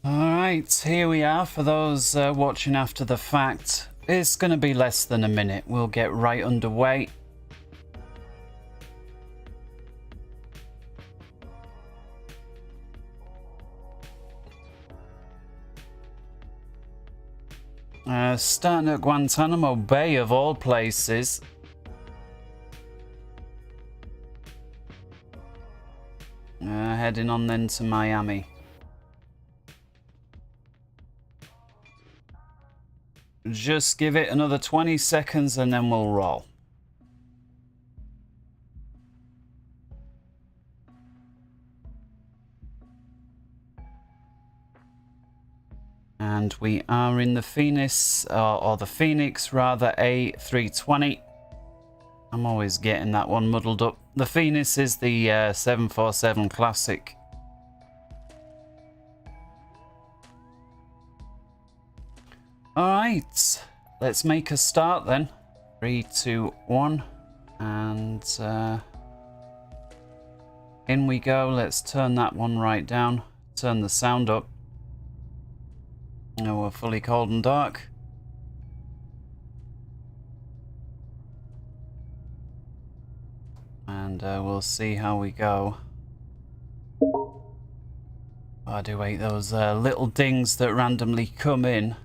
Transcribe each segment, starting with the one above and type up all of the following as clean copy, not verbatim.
Alright, here we are for those watching after the fact. It's going to be less than a minute. We'll get right underway. Starting at Guantanamo Bay of all places. Heading on then to Miami. Just give it another 20 seconds and then we'll roll. And we are in the Fenix, or the Fenix rather, A320. I'm always getting that one muddled up. The Fenix is the 747 Classic. Alright, let's make a start then. 3, 2, 1, and in we go. Let's turn that one right down, turn the sound up. Now we're fully cold and dark. And we'll see how we go. I do hate those little dings that randomly come in.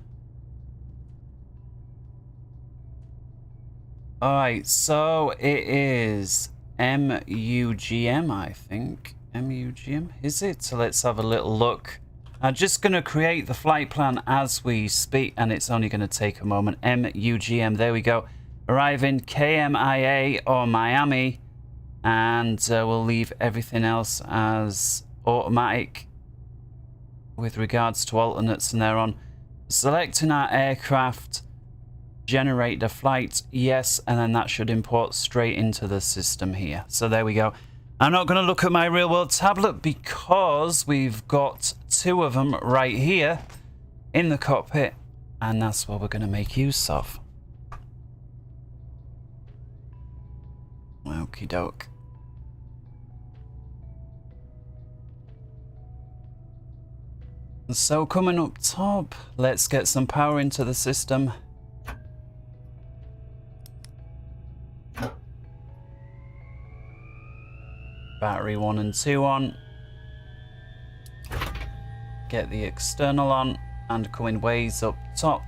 Alright, so it is MUGM, I think. MUGM, is it? So let's have a little look. I'm just going to create the flight plan as we speak, and it's only going to take a moment. MUGM, there we go. Arriving KMIA or Miami, and we'll leave everything else as automatic with regards to alternates, and they're on. Selecting our aircraft. Generate the flight, yes, and then that should import straight into the system here. So there we go. I'm not going to look at my real world tablet because we've got two of them right here in the cockpit, and that's what we're going to make use of. Okie doke. So coming up top, let's get some power into the system. Battery 1 and 2 on. Get the external on and coming ways up top.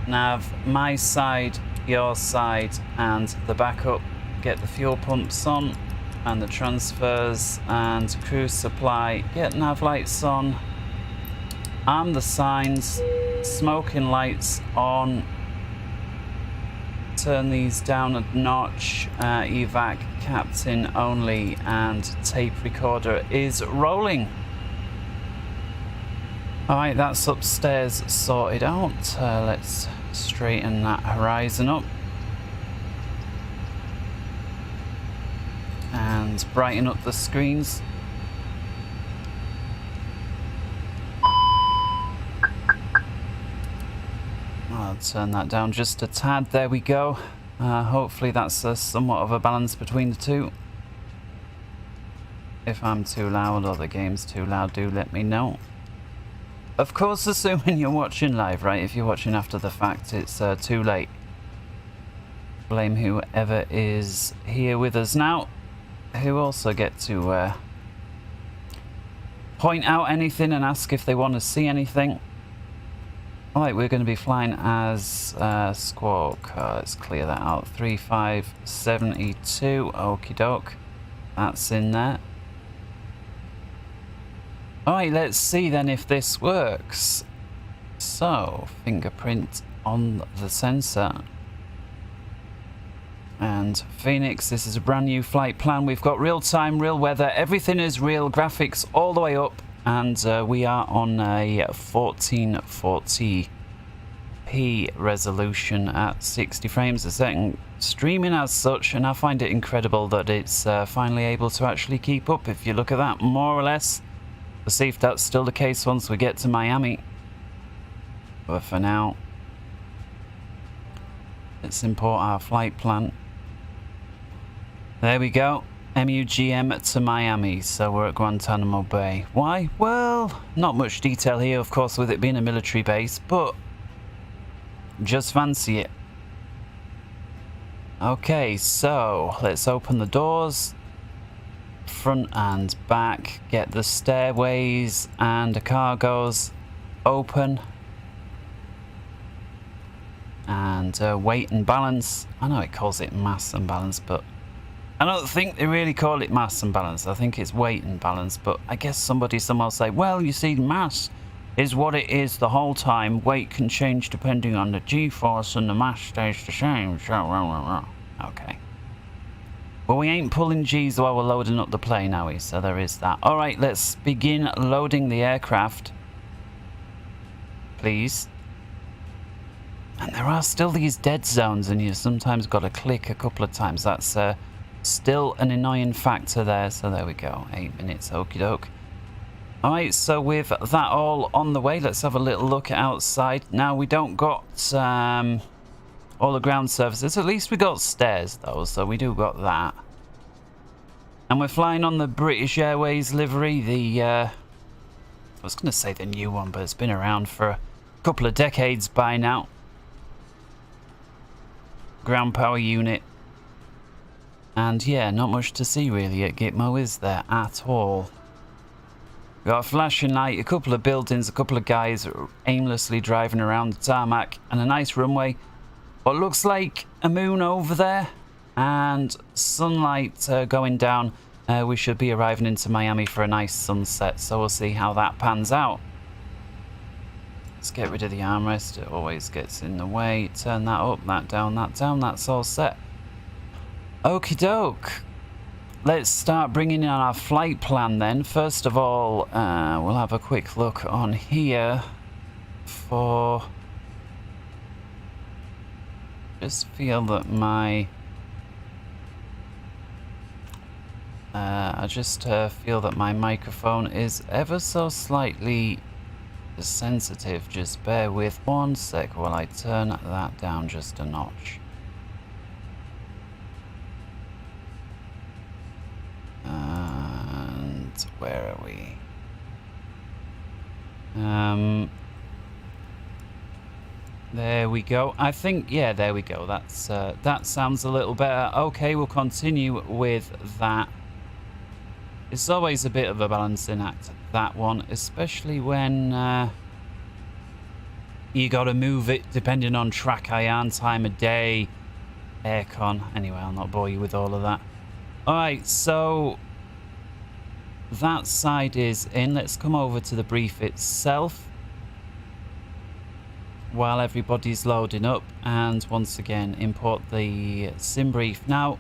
Nav, my side, your side, and the backup. Get the fuel pumps on and the transfers and cruise supply. Get nav lights on. Arm the signs. Smoking lights on. Turn these down a notch. Evac captain only, and tape recorder is rolling. Alright, that's upstairs sorted out. Let's straighten that horizon up and brighten up the screens. I'll turn that down just a tad. There we go. Hopefully that's somewhat of a balance between the two. If I'm too loud or the game's too loud, do let me know. Of course, assuming you're watching live, right? If you're watching after the fact, it's too late. Blame whoever is here with us now, who also get to point out anything and ask if they want to see anything. Alright, we're going to be flying as Squawk. Let's clear that out. 3572. Okie doke. That's in there. Alright, let's see then if this works. So, fingerprint on the sensor. And Fenix, this is a brand new flight plan. We've got real time, real weather. Everything is real. Graphics all the way up. And we are on a 1440p resolution at 60 frames a second, streaming as such, and I find it incredible that it's finally able to actually keep up. If you look at that, more or less. We'll see if that's still the case once we get to Miami. But for now, let's import our flight plan. There we go. MUGM to Miami, so we're at Guantanamo Bay. Why? Well, not much detail here, of course, with it being a military base, but just fancy it. Okay, so let's open the doors, front and back, get the stairways and the cargoes open, and weight and balance. I know it calls it mass and balance, but I don't think they really call it mass and balance. I think it's weight and balance, but I guess somebody somewhere will say, well, you see, mass is what it is the whole time. Weight can change depending on the g-force and the mass stays the same. Okay. Well, we ain't pulling G's while we're loading up the plane, are we? So there is that. All right, let's begin loading the aircraft, please. And there are still these dead zones, and you sometimes got to click a couple of times. That's still an annoying factor there. So there we go. 8 minutes, okie doke. All right, so with that all on the way, let's have a little look outside. Now, we don't got all the ground surfaces. At least we got stairs, though, so we do got that. And we're flying on the British Airways livery. I was going to say the new one, but it's been around for a couple of decades by now. Ground power unit. And yeah, not much to see really at Gitmo, is there, at all? Got a flashing light, a couple of buildings, a couple of guys aimlessly driving around the tarmac, and a nice runway. What looks like a moon over there, and sunlight going down. We should be arriving into Miami for a nice sunset, so we'll see how that pans out. Let's get rid of the armrest, it always gets in the way. Turn that up, that down, that's all set. Okie doke. Let's start bringing in our flight plan then. First of all, we'll have a quick look on here for... Just feel that my... I just feel that my microphone is ever so slightly sensitive. Just bear with 1 sec while I turn that down just a notch. And where are we? There we go. I think, yeah, there we go. That's that sounds a little better. Okay, we'll continue with that. It's always a bit of a balancing act, that one, especially when you got to move it depending on track iron, time of day, aircon. Anyway, I'll not bore you with all of that. Alright, so that side is in. Let's come over to the brief itself while everybody's loading up, and once again import the sim brief. Now,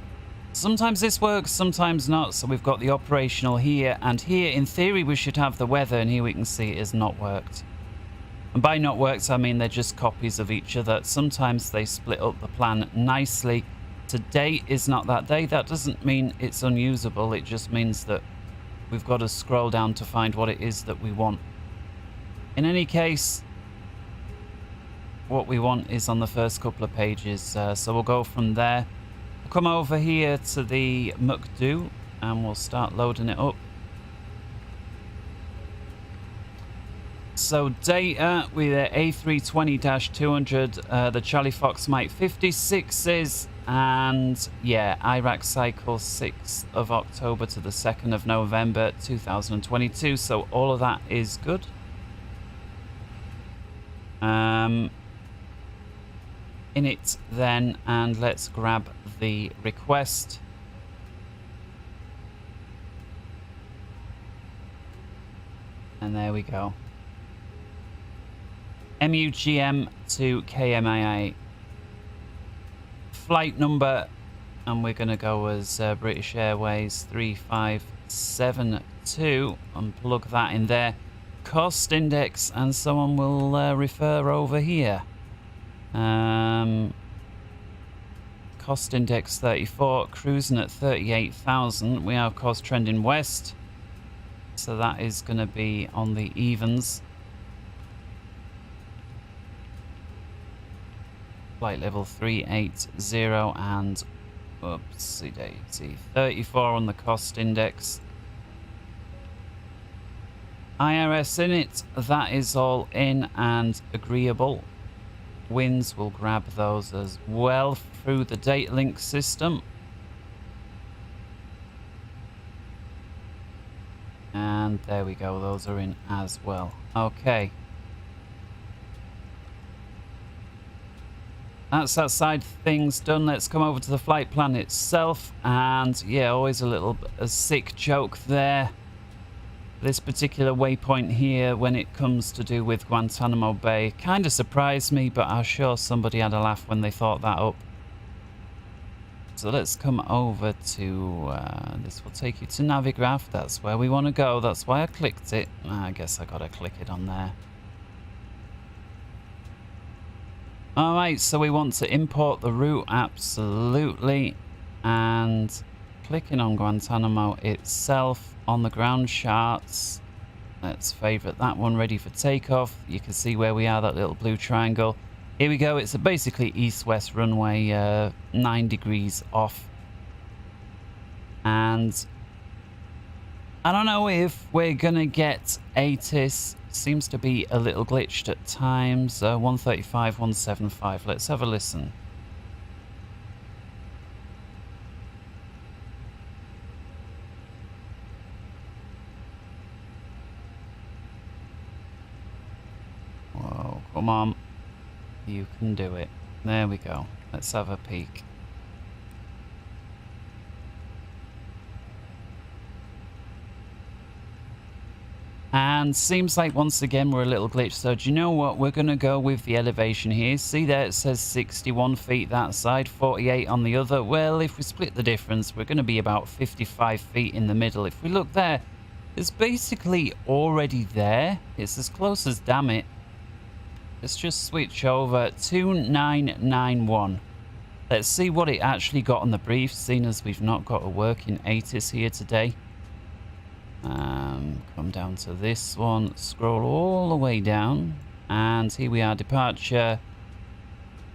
sometimes this works, sometimes not, so we've got the operational here, and here in theory we should have the weather, and here we can see it has not worked. And by not worked I mean they're just copies of each other. Sometimes they split up the plan nicely. Today is not that day. That doesn't mean it's unusable, it just means that we've got to scroll down to find what it is that we want. In any case, what we want is on the first couple of pages, so we'll go from there. We'll come over here to the McDo and we'll start loading it up. So data with the A320-200, the Charlie Fox Mike 56s, and yeah, Iraq cycle 6th of October to the 2nd of November 2022. So all of that is good. In it then, and let's grab the request. And there we go. MUGM to KMIA. Flight number, and we're going to go as British Airways 3572, and plug that in there. Cost index, and someone will refer over here. Cost index 34, cruising at 38,000. We are of course trending west, so that is going to be on the evens. Flight level 380, and Oopsie daisy. 34 on the cost index. IRS in it. That is all in and agreeable. Winds will grab those as well through the data link system. And there we go. Those are in as well. Okay. That's that side of things done. Let's come over to the flight plan itself. And yeah, always a sick joke there. This particular waypoint here, when it comes to do with Guantanamo Bay, kind of surprised me, but I'm sure somebody had a laugh when they thought that up. So let's come over to, this will take you to Navigraph. That's where we want to go. That's why I clicked it. I guess I got to click it on there. Alright, so we want to import the route, absolutely. And clicking on Guantanamo itself on the ground charts. Let's favorite that one, ready for takeoff. You can see where we are, that little blue triangle. Here we go. It's a basically east-west runway, 9 degrees off. And I don't know if we're going to get ATIS. Seems to be a little glitched at times. 135, 175. Let's have a listen. Whoa, come on. You can do it. There we go. Let's have a peek. And seems like once again we're a little glitched. So do you know what? We're going to go with the elevation here. See there it says 61 feet that side, 48 on the other. Well, if we split the difference, we're going to be about 55 feet in the middle. If we look there, it's basically already there. It's as close as damn it. Let's just switch over 2991. Let's see what it actually got on the brief, seeing as we've not got a working ATIS here today. Come down to this one, scroll all the way down, and here we are, departure.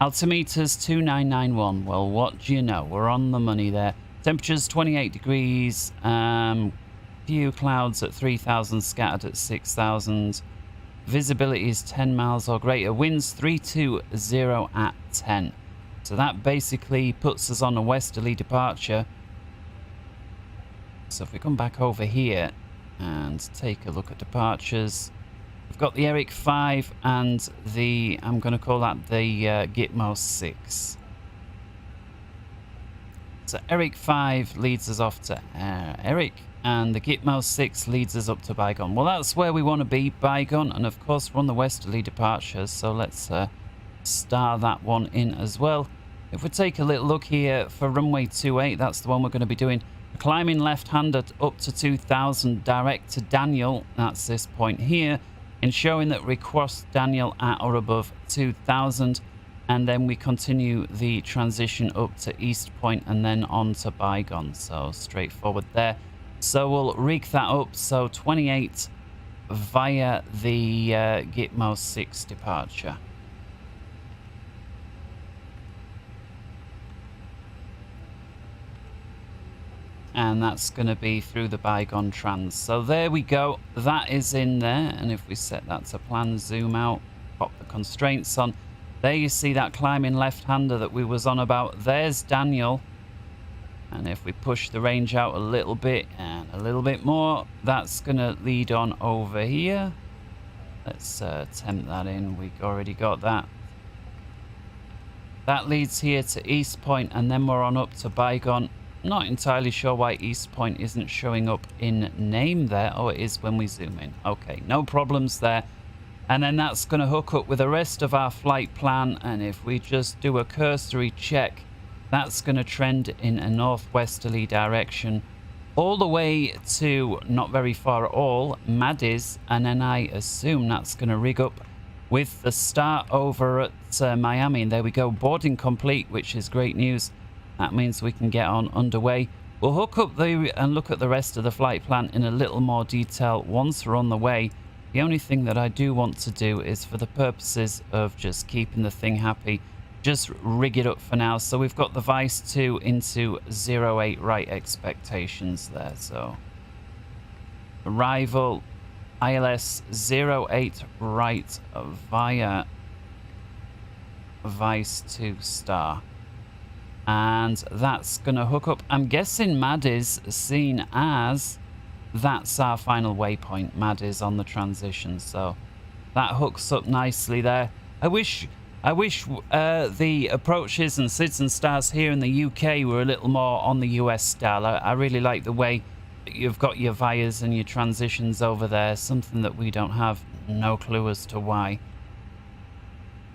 Altimeters 2991. Well, what do you know? We're on the money there. Temperatures 28 degrees. Few clouds at 3,000, scattered at 6,000. Visibility is 10 miles or greater. Winds 320 at 10. So that basically puts us on a westerly departure. So if we come back over here and take a look at departures, we've got the Eric 5 and the, I'm going to call that the Gitmo 6. So Eric 5 leads us off to Eric, and the Gitmo 6 leads us up to Baigon. Well, that's where we want to be, Baigon, and of course we're on the westerly departure, so let's star that one in as well. If we take a little look here for runway 28, that's the one we're going to be doing. Climbing left-hander up to 2,000 direct to Daniel, that's this point here, ensuring that we cross Daniel at or above 2,000, and then we continue the transition up to East Point and then on to Baigon. So straightforward there. So we'll rig that up. So 28 via the Gitmo 6 departure. And that's going to be through the Baigon Trans. So there we go. That is in there. And if we set that to plan, zoom out, pop the constraints on. There you see that climbing left-hander that we was on about. There's Daniel. And if we push the range out a little bit and a little bit more, that's going to lead on over here. Let's tempt that in. We've already got that. That leads here to East Point, and then we're on up to Baigon. Not entirely sure why East Point isn't showing up in name there. Oh, it is when we zoom in. Okay, no problems there. And then that's going to hook up with the rest of our flight plan. And if we just do a cursory check, that's going to trend in a northwesterly direction all the way to, not very far at all, Madis. And then I assume that's going to rig up with the start over at Miami. And there we go, boarding complete, which is great news. That means we can get on underway. We'll hook up and look at the rest of the flight plan in a little more detail once we're on the way. The only thing that I do want to do is, for the purposes of just keeping the thing happy, just rig it up for now. So we've got the Vice 2 into 08 right expectations there. So arrival ILS 08 right via Vice 2 star. And that's going to hook up. I'm guessing MAD is seen as that's our final waypoint. MAD is on the transition. So that hooks up nicely there. I wish the approaches and SIDS and stars here in the UK were a little more on the US style. I really like the way that you've got your vias and your transitions over there. Something that we don't have. No clue as to why.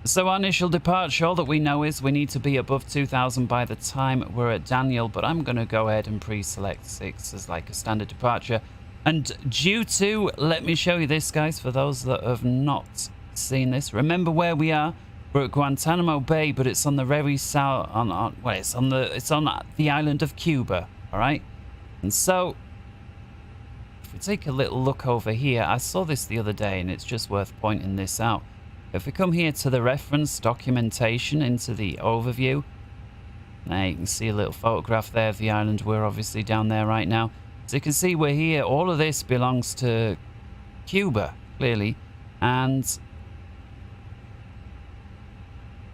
So our initial departure, all that we know is we need to be above 2,000 by the time we're at Daniel, but I'm going to go ahead and pre-select 6 as like a standard departure. And due to, let me show you this, guys, for those that have not seen this. Remember where we are. We're at Guantanamo Bay, but it's on the very south, it's on the island of Cuba, all right? And so, if we take a little look over here, I saw this the other day, and it's just worth pointing this out. If we come here to the reference documentation into the overview, now you can see a little photograph there of the island. We're obviously down there right now. So you can see we're here. All of this belongs to Cuba, clearly. And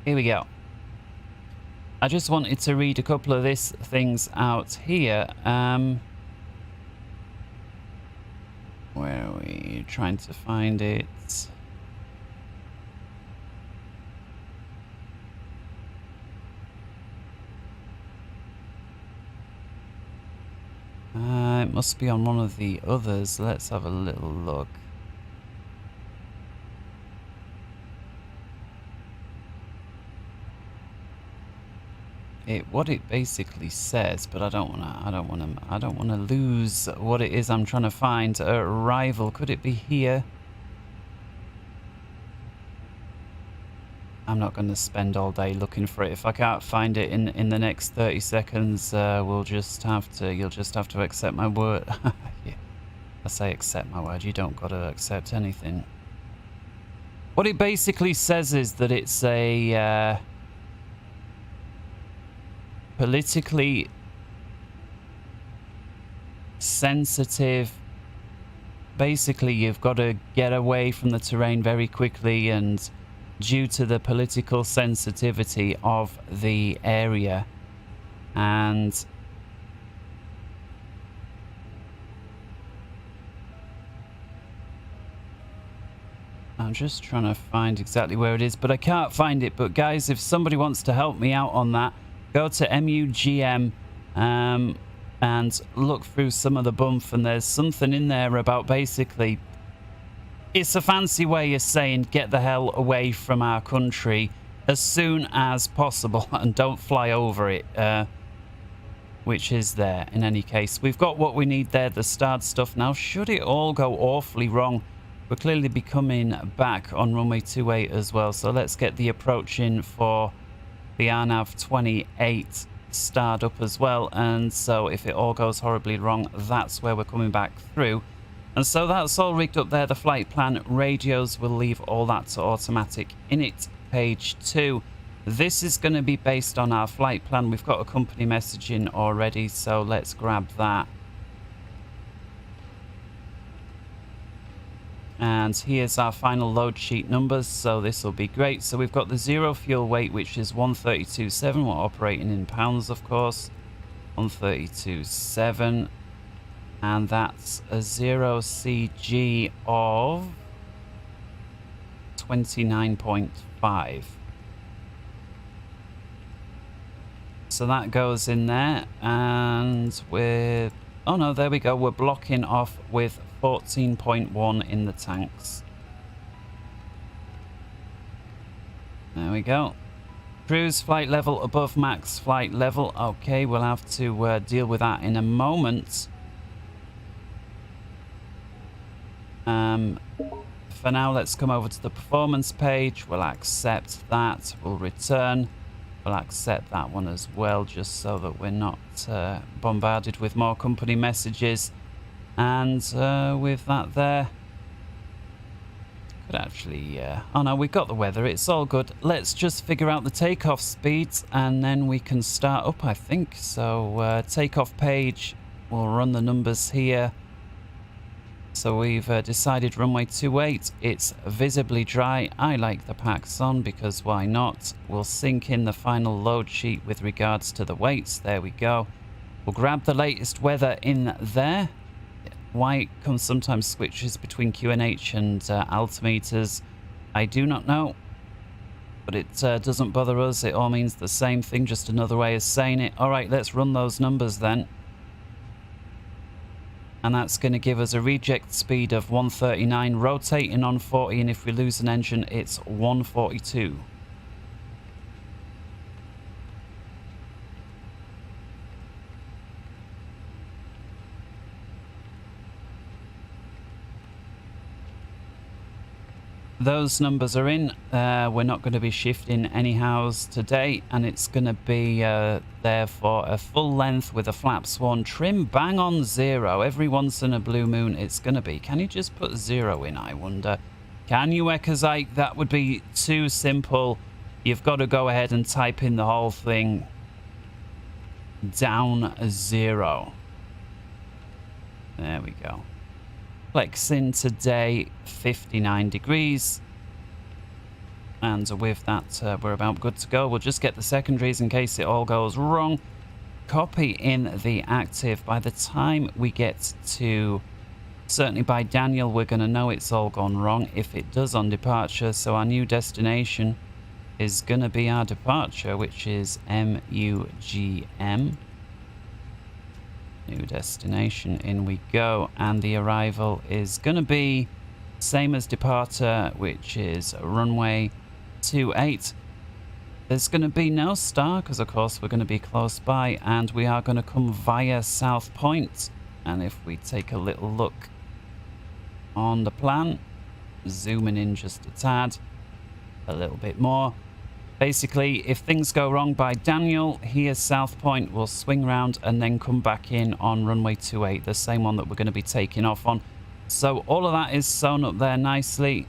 here we go. I just wanted to read a couple of these things out here. Where are we trying to find it? It must be on one of the others. Let's have a little look. What it basically says, but I don't wanna lose what it is I'm trying to find. Arrival, could it be here? I'm not going to spend all day looking for it. If I can't find it in the next 30 seconds, you'll just have to accept my word. Yeah. I say accept my word. You don't got to accept anything. What it basically says is that it's a politically sensitive. Basically, you've got to get away from the terrain very quickly, and due to the political sensitivity of the area. And I'm just trying to find exactly where it is, but I can't find it. But guys, if somebody wants to help me out on that, go to MUGM and look through some of the bump, and there's something in there about basically, it's a fancy way of saying get the hell away from our country as soon as possible and don't fly over it, which is there. In any case, we've got what we need there, the starred stuff. Now, should it all go awfully wrong, we're clearly be coming back on runway 28 as well. So let's get the approach in for the RNAV 28 starred up as well. And so if it all goes horribly wrong, that's where we're coming back through. And so that's all rigged up there. The flight plan radios will leave all that to automatic init page 2. This is going to be based on our flight plan. We've got a company messaging already, so let's grab that. And here's our final load sheet numbers, so this will be great. So we've got the 0 fuel weight, which is 132.7. We're operating in pounds, of course. 132.7. And that's a 0 CG of 29.5. So that goes in there, and we're, oh no, there we go. We're blocking off with 14.1 in the tanks. There we go. Cruise flight level above max flight level. Okay, we'll have to deal with that in a moment. For now, let's come over to the performance page. We'll accept that. We'll return. We'll accept that one as well, just so that we're not bombarded with more company messages. And with that there, But actually, oh no, we've got the weather. It's all good. Let's just figure out the takeoff speeds and then we can start up, I think. So takeoff page, we'll run the numbers here. So we've decided runway 28. It's visibly dry. I like the packs on because why not? We'll sync in the final load sheet with regards to the weights. There we go. We'll grab the latest weather in there. Why it sometimes switches between QNH and altimeters, I do not know. But it doesn't bother us. It all means the same thing, just another way of saying it. All right, let's run those numbers then. And that's going to give us a reject speed of 139, rotating on 40, and if we lose an engine, it's 142. Those numbers are in. We're not going to be shifting anyhows today, and it's going to be there for a full length with a flap swan trim bang on 0. Every once in a blue moon it's going to be. Can you just put 0 in, I wonder? Can you, Ekazite? That would be too simple. You've got to go ahead and type in the whole thing down 0. There we go. Flexing today 59 degrees, and with that we're about good to go. We'll just get the secondaries in case it all goes wrong. Copy in the active. By the time we get to, certainly by Daniel, we're going to know it's all gone wrong if it does on departure. So our new destination is going to be our departure, which is MUGM. New destination, in we go, and the arrival is going to be same as departure, which is runway 28. There's going to be no star because of course we're going to be close by, and we are going to come via South Point. And if we take a little look on the plan, zooming in just a tad, a little bit more. Basically, if things go wrong by Daniel, here's South Point. We'll swing round and then come back in on runway 28, the same one that we're going to be taking off on. So all of that is sewn up there nicely.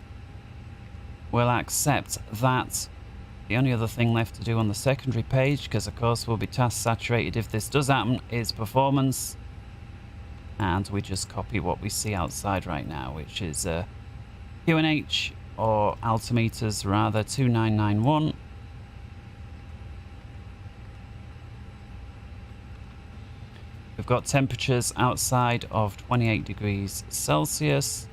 We'll accept that. The only other thing left to do on the secondary page, because of course we'll be task saturated if this does happen, is performance. And we just copy what we see outside right now, which is QNH, or altimeters rather, 2991. We've got temperatures outside of 28 degrees Celsius.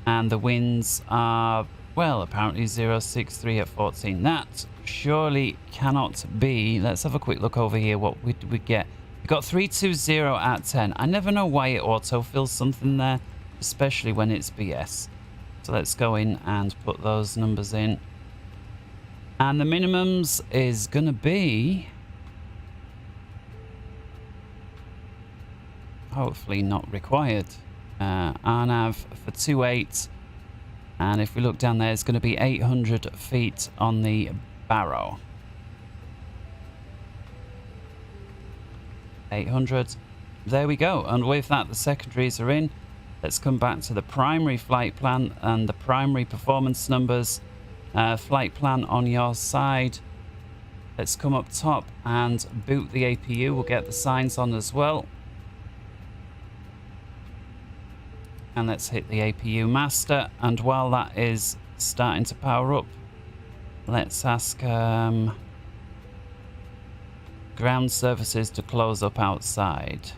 And the winds are, well, apparently 063 at 14. That surely cannot be. Let's have a quick look over here. What did we get? We got 320 at 10. I never know why it autofills something there, especially when it's BS. So let's go in and put those numbers in. And the minimums is going to be, hopefully not required, RNAV for 28, and if we look down there, it's going to be 800 feet on the Barrow. 800. There we go. And with that, the secondaries are in. Let's come back to the primary flight plan and the primary performance numbers. Flight plan on your side. Let's come up top and boot the APU. We'll get the signs on as well. And let's hit the APU master. And while that is starting to power up, let's ask ground services to close up outside.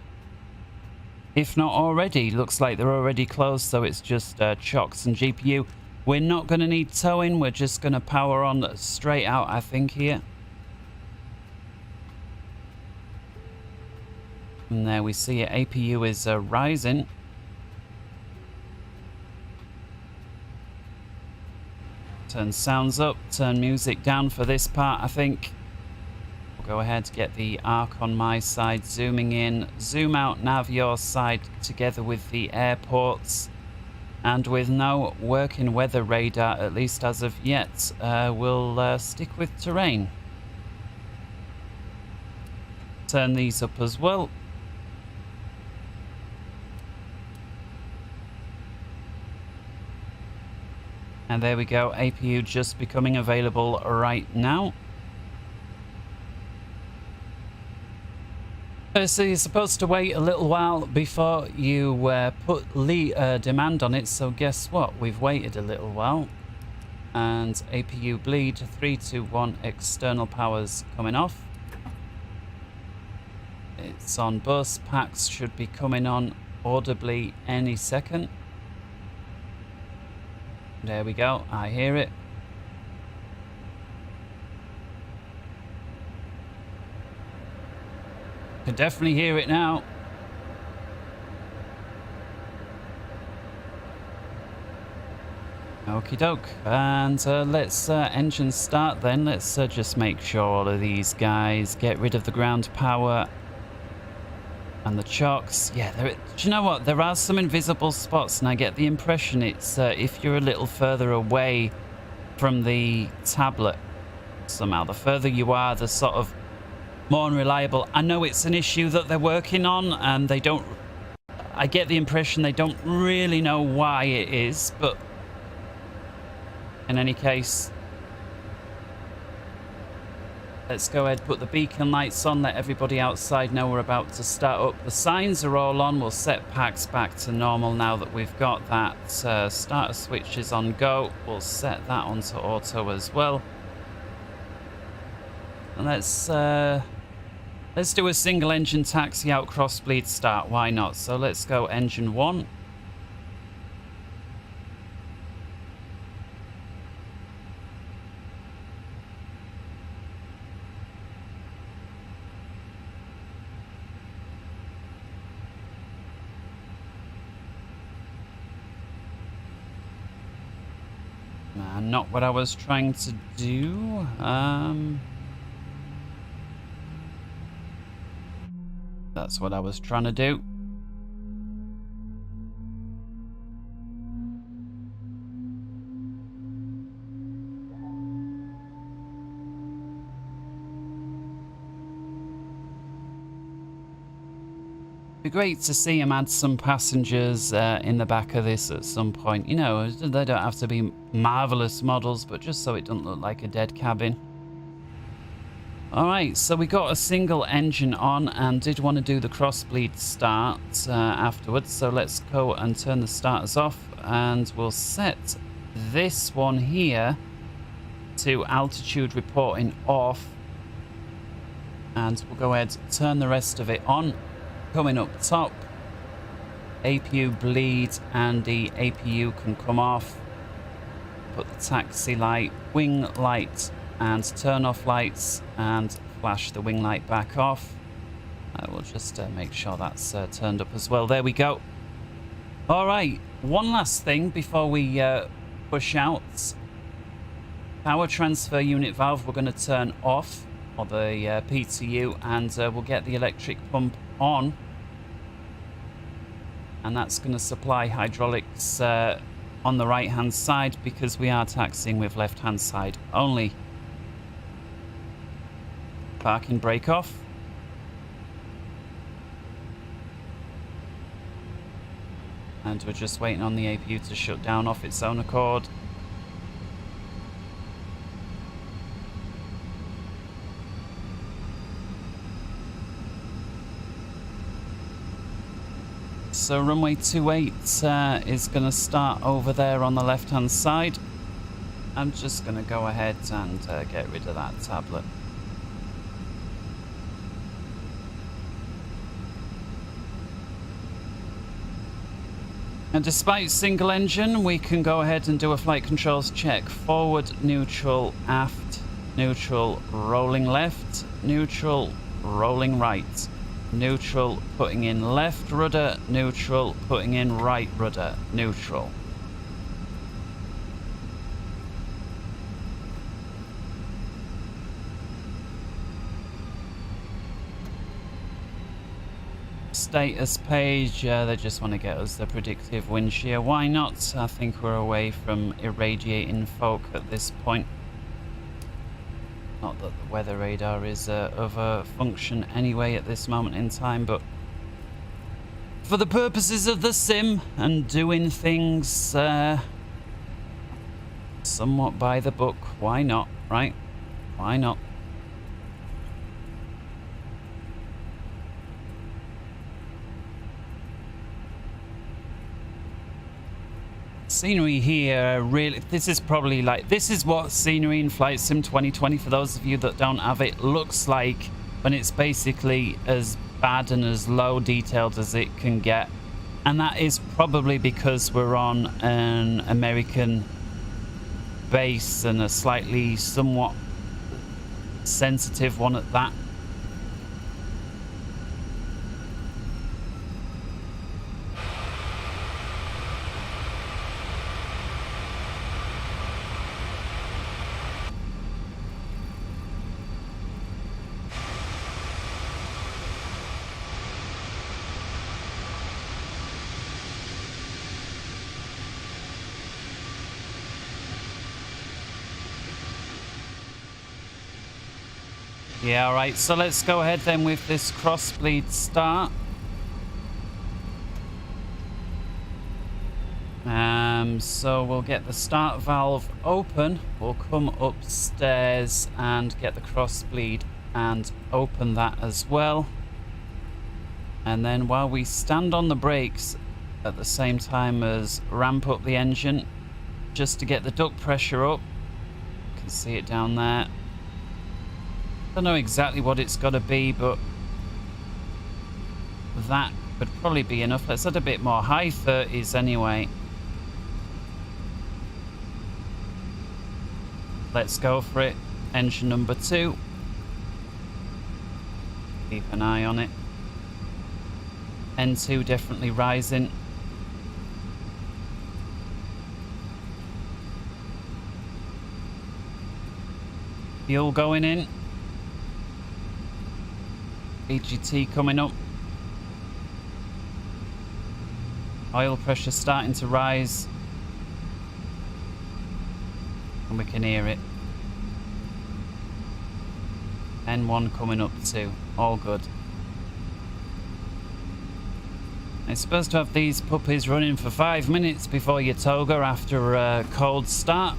If not already, looks like they're already closed, so it's just chocks and GPU. We're not going to need towing, we're just going to power on straight out, I think, here. And there we see it, APU is rising. Turn sounds up, turn music down for this part, I think. We'll go ahead, get the arc on my side, zooming in, zoom out nav your side together with the airports. And with no working weather radar, at least as of yet, we'll stick with terrain. Turn these up as well. And there we go, APU just becoming available right now. So you're supposed to wait a little while before you put demand on it. So guess what? We've waited a little while. And APU bleed 3, 2, 1, external powers coming off. It's on bus. Packs should be coming on audibly any second. There we go. I hear it. Can definitely hear it now. Okie doke. And let's engine start then. Let's just make sure all of these guys get rid of the ground power and the chocks. Yeah, do you know what? There are some invisible spots, and I get the impression it's if you're a little further away from the tablet somehow. The further you are, the sort of more unreliable. I know it's an issue that they're working on, and they don't... I get the impression they don't really know why it is, but in any case, let's go ahead, put the beacon lights on, let everybody outside know we're about to start up. The signs are all on. We'll set packs back to normal now that we've got that starter switches on go. We'll set that onto auto as well. And let's do a single engine taxi out crossbleed start. Why not? So let's go engine 1. Not what I was trying to do. That's what I was trying to do. Be great to see him add some passengers in the back of this at some point. You know, they don't have to be marvelous models, but just so it doesn't look like a dead cabin. Alright, so we got a single engine on and did want to do the crossbleed start afterwards. So let's go and turn the starters off, and we'll set this one here to altitude reporting off. And we'll go ahead and turn the rest of it on. Coming up top, APU bleed, and the APU can come off. Put the taxi light, wing light, and turn off lights, and flash the wing light back off. I will just make sure that's turned up as well. There we go. All right, one last thing before we push out. Power transfer unit valve we're going to turn off, or the PTU, and we'll get the electric pump on. And that's going to supply hydraulics on the right hand side, because we are taxiing with left hand side only. Parking brake off. And we're just waiting on the APU to shut down off its own accord. So runway 28 is going to start over there on the left hand side. I'm just going to go ahead and get rid of that tablet. And despite single engine, we can go ahead and do a flight controls check. Forward, neutral, aft, neutral, rolling left, neutral, rolling right. Neutral, putting in left rudder, neutral, putting in right rudder, neutral. Status page, they just want to get us the predictive wind shear. Why not? I think we're away from irradiating folk at this point. Not that the weather radar is of a function anyway at this moment in time, but for the purposes of the sim and doing things Somewhat by the book. Why not, right? Why not? Scenery here, really, this is probably like, this is what scenery in Flight Sim 2020, for those of you that don't have it, looks like when it's basically as bad and as low detailed as it can get. And that is probably because we're on an American base, and a slightly somewhat sensitive one at that. Yeah, all right, so let's go ahead then with this crossbleed start. So we'll get the start valve open. We'll come upstairs and get the crossbleed and open that as well. And then while we stand on the brakes at the same time as ramp up the engine, just to get the duct pressure up. You can see it down there. Don't know exactly what it's got to be, but that would probably be enough. Let's add a bit more. High 30s anyway. Let's go for it. Engine number 2. Keep an eye on it. N2 definitely rising. Fuel going in. EGT coming up. Oil pressure starting to rise. And we can hear it. N1 coming up too. All good. I'm supposed to have these puppies running for 5 minutes before your toga after a cold start.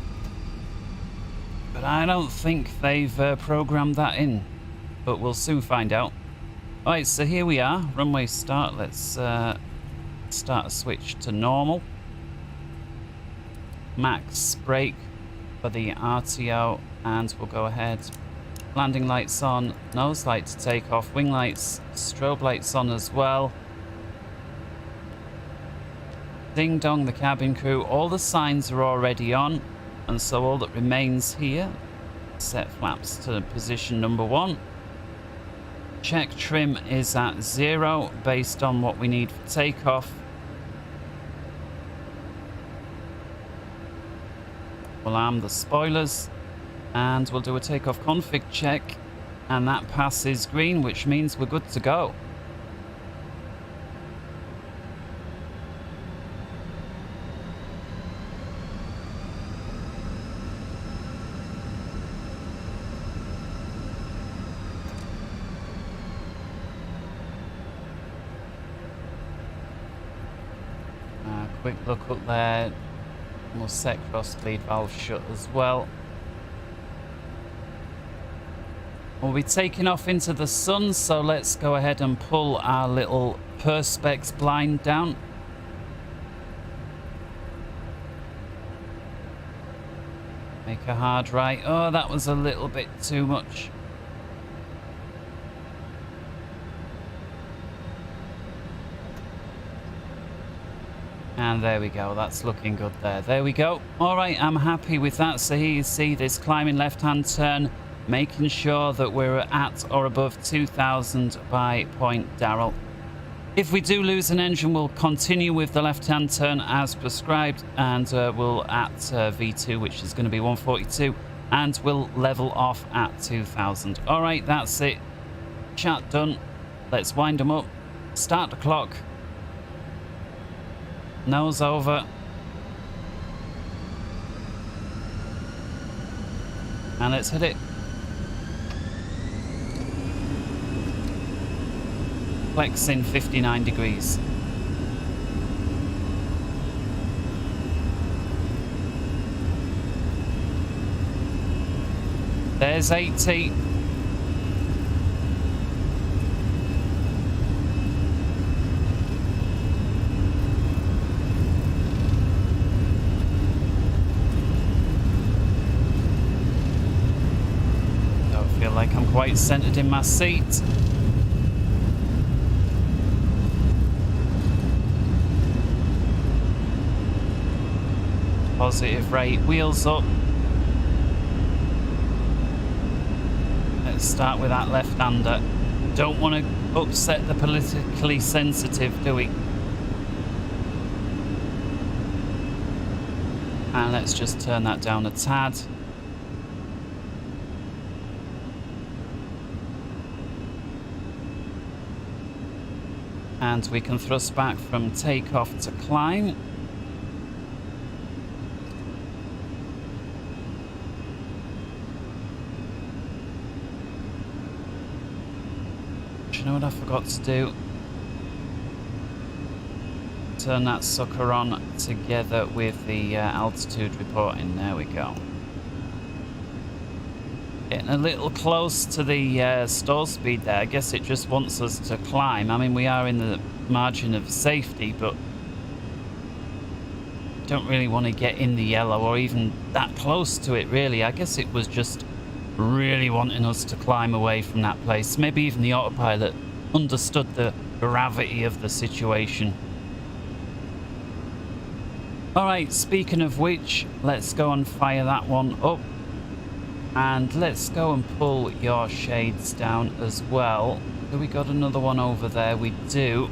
But I don't think they've programmed that in. But we'll soon find out. Alright, so here we are. Runway start. Let's start a switch to normal. Max brake for the RTO, and we'll go ahead. Landing lights on, nose light to take off, wing lights, strobe lights on as well. Ding dong, the cabin crew. All the signs are already on, and so all that remains here, set flaps to position number 1. Check trim is at 0 based on what we need for takeoff. We'll arm the spoilers and we'll do a takeoff config check, and that passes green, which means we're good to go. Quick look up there. We'll set crossbleed valve shut as well. We'll be taking off into the sun, so let's go ahead and pull our little perspex blind down. Make a hard right. Oh, that was a little bit too much. And there we go, that's looking good there. There we go. All right, I'm happy with that. So here you see this climbing left-hand turn, making sure that we're at or above 2,000 by Point Darrell. If we do lose an engine, we'll continue with the left-hand turn as prescribed, and we'll at V2, which is going to be 142, and we'll level off at 2,000. All right, that's it. Chat done. Let's wind them up. Start the clock. Nose over. And let's hit it. Flexing 59 degrees. There's 80. Don't feel like I'm quite centered in my seat. Positive rate, wheels up. Let's start with that left-hander. Don't want to upset the politically sensitive, do we? And let's just turn that down a tad. And we can thrust back from takeoff to climb. You know what I forgot to do? Turn that sucker on together with the altitude reporting. There we go. Getting a little close to the stall speed there. I guess it just wants us to climb. I mean, we are in the margin of safety, but don't really want to get in the yellow or even that close to it, really. I guess it was just really wanting us to climb away from that place. Maybe even the autopilot understood the gravity of the situation. Alright, speaking of which, let's go and fire that one up. And let's go and pull your shades down as well. Do we got another one over there? We do.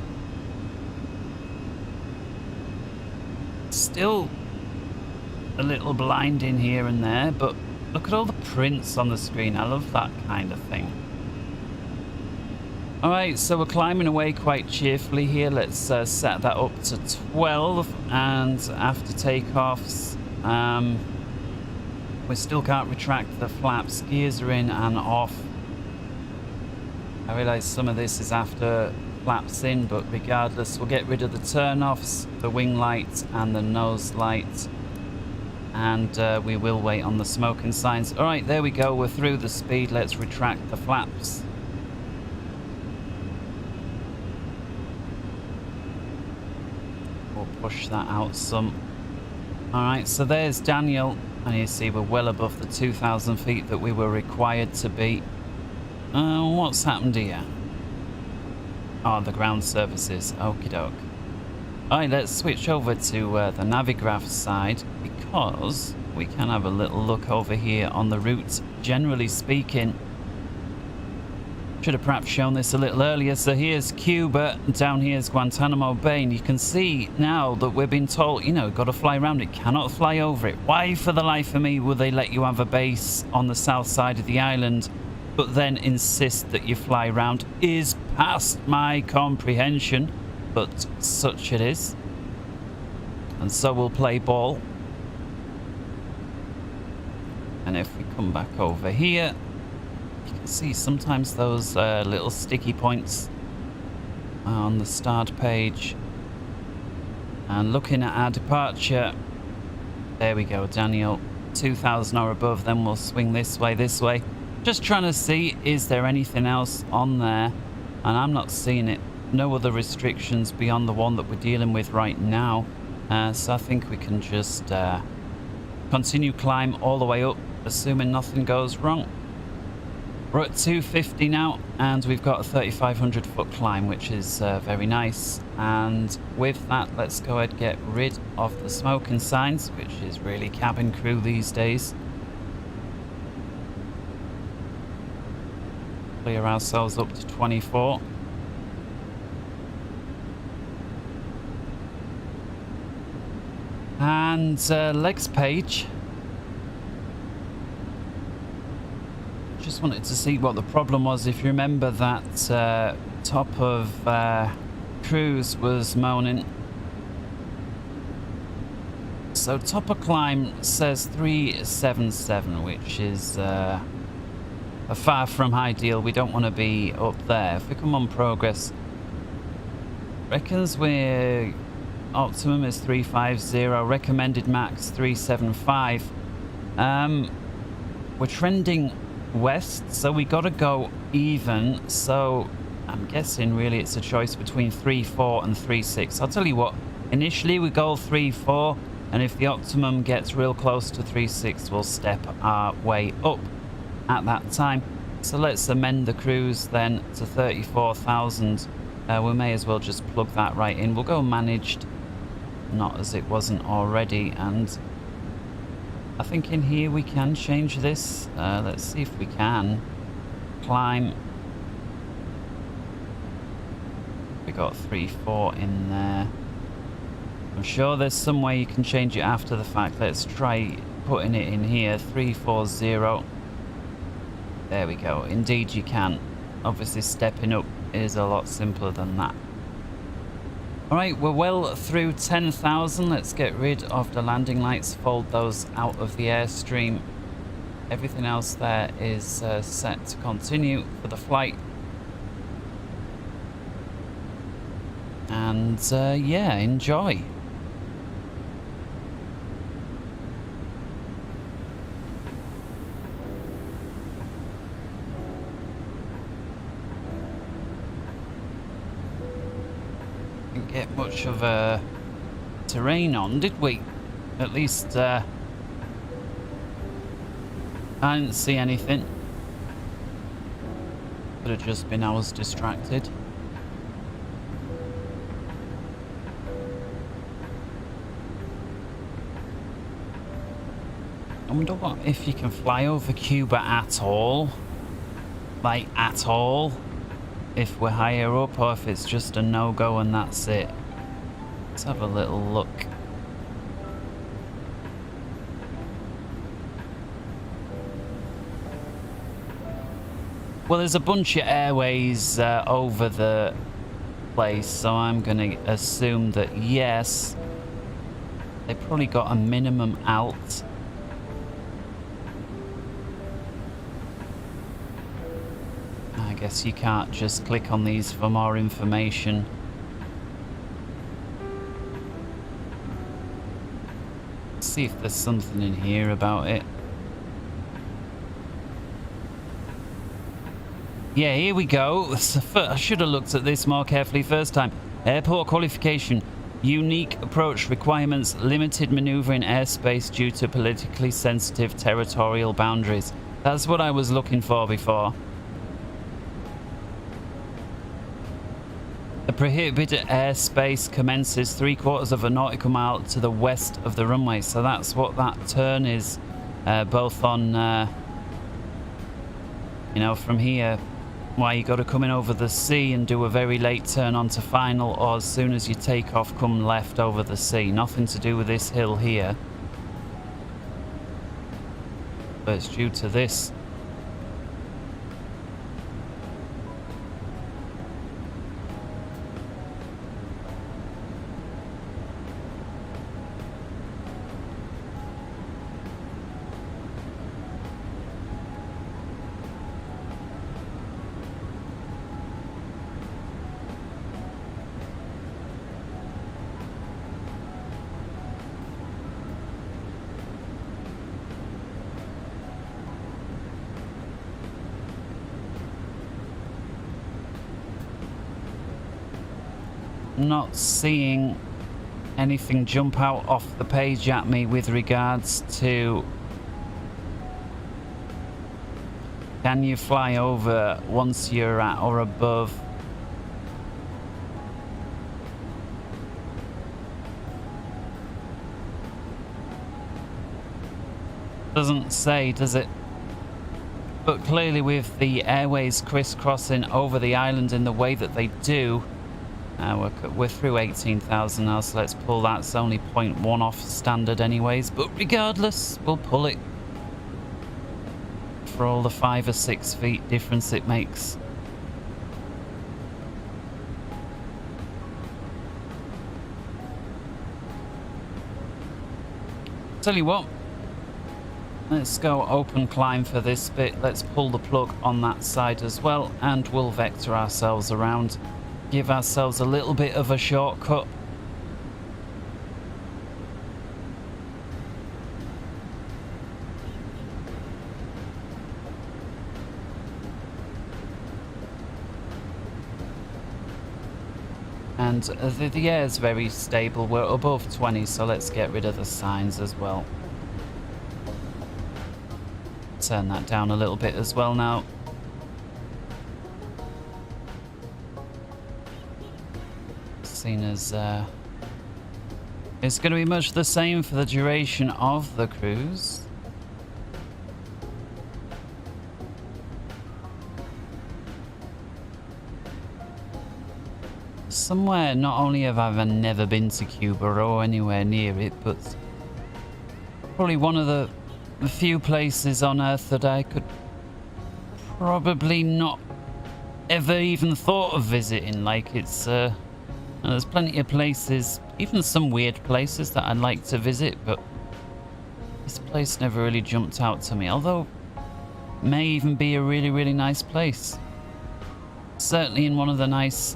Still a little blinding here and there, but look at all the prints on the screen. I love that kind of thing. Alright, so we're climbing away quite cheerfully here. Let's set that up to 12. And after takeoffs, we still can't retract the flaps. Gears are in and off. I realise some of this is after flaps in, but regardless, we'll get rid of the turn-offs, the wing light and the nose light. And we will wait on the smoking signs. Alright, there we go. We're through the speed. Let's retract the flaps. We'll push that out some. Alright, so there's Daniel. And you see we're well above the 2,000 feet that we were required to be. What's happened here? Oh, the ground services. Okie doke. Alright, let's switch over to the Navigraph side, because we can have a little look over here on the route. Generally speaking, should have perhaps shown this a little earlier. So here's Cuba, down here's Guantanamo Bay, and you can see now that we're being told, you know, got to fly around it, cannot fly over it. Why for the life of me will they let you have a base on the south side of the island, but then insist that you fly around? Is past my comprehension, but such it is. And so we'll play ball. And if we come back over here, see sometimes those little sticky points on the start page. And looking at our departure, there we go, Daniel, 2,000 or above. Then we'll swing this way. Just trying to see, is there anything else on there? And I'm not seeing it. No other restrictions beyond the one that we're dealing with right now. So I think we can just continue climb all the way up, assuming nothing goes wrong. We're at 250 now, and we've got a 3,500 foot climb, which is very nice. And with that, let's go ahead and get rid of the smoking signs, which is really cabin crew these days. Clear ourselves up to 24. And legs page. Just wanted to see what the problem was. If you remember that top of cruise was moaning. So top of climb says 377, which is a far from ideal. We don't want to be up there. If we come on progress, reckons we're optimum is 350, recommended max 375. We're trending west, so we got to go even. So I'm guessing really it's a choice between 3-4 and 3-6. I'll tell you what, initially we go 3-4, and if the optimum gets real close to 3-6, we'll step our way up at that time. So let's amend the cruise then to 34,000. We may as well just plug that right in. We'll go managed, not as it wasn't already, and I think in here we can change this. Let's see if we can. Climb. We got 3-4 in there. I'm sure there's some way you can change it after the fact. Let's try putting it in here. 340. There we go. Indeed you can. Obviously stepping up is a lot simpler than that. Alright, we're well through 10,000. Let's get rid of the landing lights, fold those out of the airstream. Everything else there is set to continue for the flight. And yeah, enjoy. Didn't get much of a terrain on, did we? At least I didn't see anything. Could have just been I was distracted. I wonder what if you can fly over Cuba at all. Like at all. If we're higher up, or if it's just a no-go and that's it. Let's have a little look. Well, there's a bunch of airways over the place, so I'm going to assume that yes, they probably got a minimum alt. I guess you can't just click on these for more information. Let's see if there's something in here about it. Yeah, here we go. I should have looked at this more carefully first time. Airport qualification. Unique approach requirements. Limited maneuvering airspace due to politically sensitive territorial boundaries. That's what I was looking for before. The prohibited airspace commences 3/4 of a nautical mile to the west of the runway. So that's what that turn is, both on, you know, from here. Why you got to come in over the sea and do a very late turn onto final, or as soon as you take off, come left over the sea. Nothing to do with this hill here. But it's due to this. Not seeing anything jump out off the page at me with regards to can you fly over once you're at or above. Doesn't say, does it? But clearly with the airways crisscrossing over the island in the way that they do, we're through 18,000 now, so let's pull that. It's only 0.1 off standard anyways, but regardless, we'll pull it for all the 5 or 6 feet difference it makes. Tell you what, let's go open climb for this bit. Let's pull the plug on that side as well, and we'll vector ourselves around. Give ourselves a little bit of a shortcut. And the air is very stable. We're above 20, so let's get rid of the signs as well. Turn that down a little bit as well now. Seen as it's going to be much the same for the duration of the cruise. Somewhere not only have I never been to Cuba or anywhere near it, but probably one of the few places on Earth that I could probably not ever even thought of visiting. Like, it's there's plenty of places, even some weird places that I'd like to visit, but this place never really jumped out to me, although it may even be a really, really nice place. Certainly in one of the nice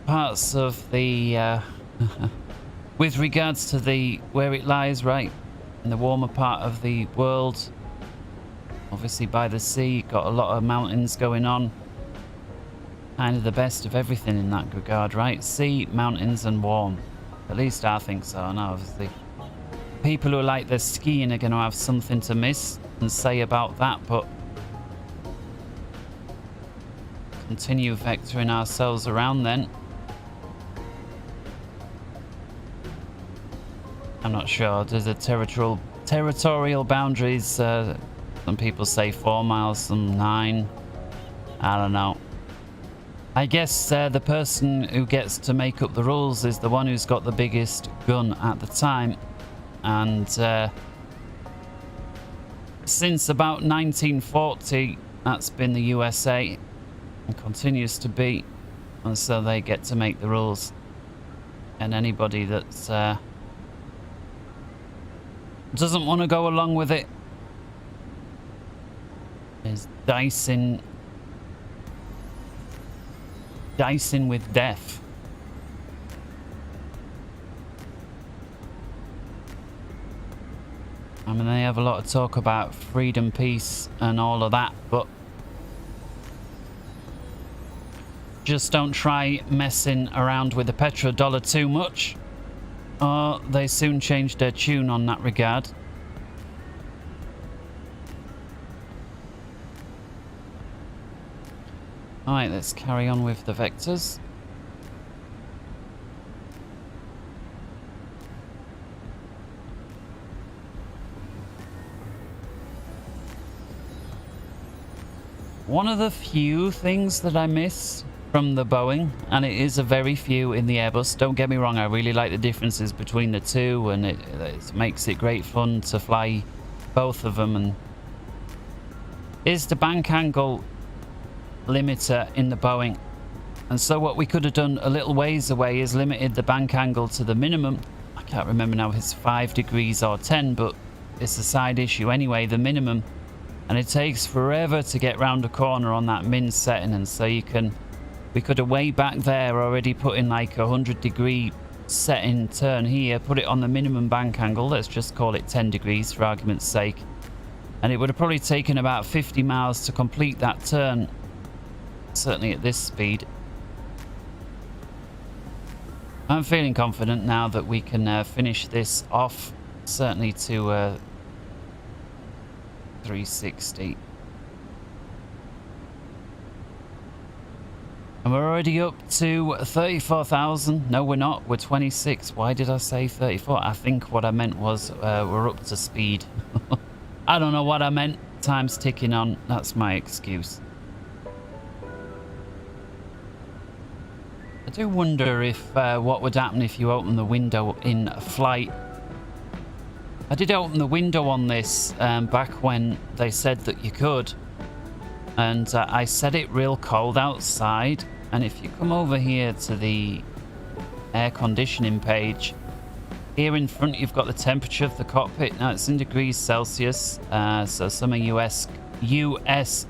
parts of the with regards to the where it lies, right in the warmer part of the world, obviously by the sea, got a lot of mountains going on. Kind of the best of everything in that regard, right? Sea, mountains, and warm. At least I think so. And obviously, people who like their skiing are going to have something to miss and say about that, but continue vectoring ourselves around then. I'm not sure. There's a territorial boundaries. Some people say 4 miles, some 9. I don't know. I guess the person who gets to make up the rules is the one who's got the biggest gun at the time. And since about 1940, that's been the USA and continues to be. And so they get to make the rules. And anybody that's doesn't want to go along with it is dicing with death. I mean, they have a lot of talk about freedom, peace, and all of that, but just don't try messing around with the petrodollar too much, or they soon change their tune on that regard. Alright, let's carry on with the vectors. One of the few things that I miss from the Boeing, and it is a very few in the Airbus, don't get me wrong, I really like the differences between the two, and it makes it great fun to fly both of them, and is the bank angle limiter in the Boeing. And so what we could have done a little ways away is limited the bank angle to the minimum. I can't remember now if it's 5 degrees or 10, but it's a side issue anyway, the minimum. And it takes forever to get round a corner on that min setting, and so we could have way back there already put in like a 100-degree setting turn here, put it on the minimum bank angle, let's just call it 10 degrees for argument's sake. And it would have probably taken about 50 miles to complete that turn. Certainly at this speed. I'm feeling confident now that we can finish this off, certainly to 360. And we're already up to 34,000. No, we're not. We're 26. Why did I say 34? I think what I meant was we're up to speed. I don't know what I meant. Time's ticking on. That's my excuse. I do wonder if what would happen if you open the window in flight. I did open the window on this back when they said that you could, and I set it real cold outside, and if you come over here to the air conditioning page, here in front you've got the temperature of the cockpit. Now it's in degrees Celsius, so some of US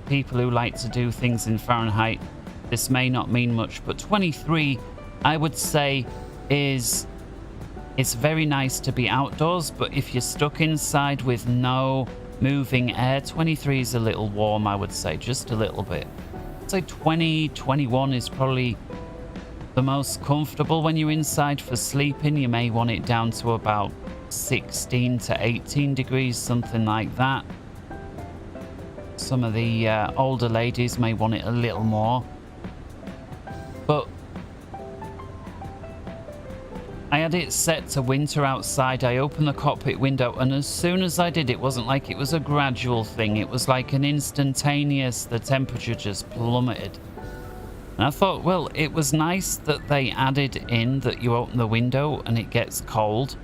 people who like to do things in Fahrenheit, this may not mean much, but 23 I would say is, it's very nice to be outdoors, but if you're stuck inside with no moving air, 23 is a little warm, I would say, just a little bit. I'd say 20, 21 is probably the most comfortable when you're inside for sleeping. You may want it down to about 16 to 18 degrees, something like that. Some of the older ladies may want it a little more. But I had it set to winter outside. I opened the cockpit window, and as soon as I did, it wasn't like it was a gradual thing. It was like an instantaneous, the temperature just plummeted. And I thought, well, it was nice that they added in that you open the window and it gets cold.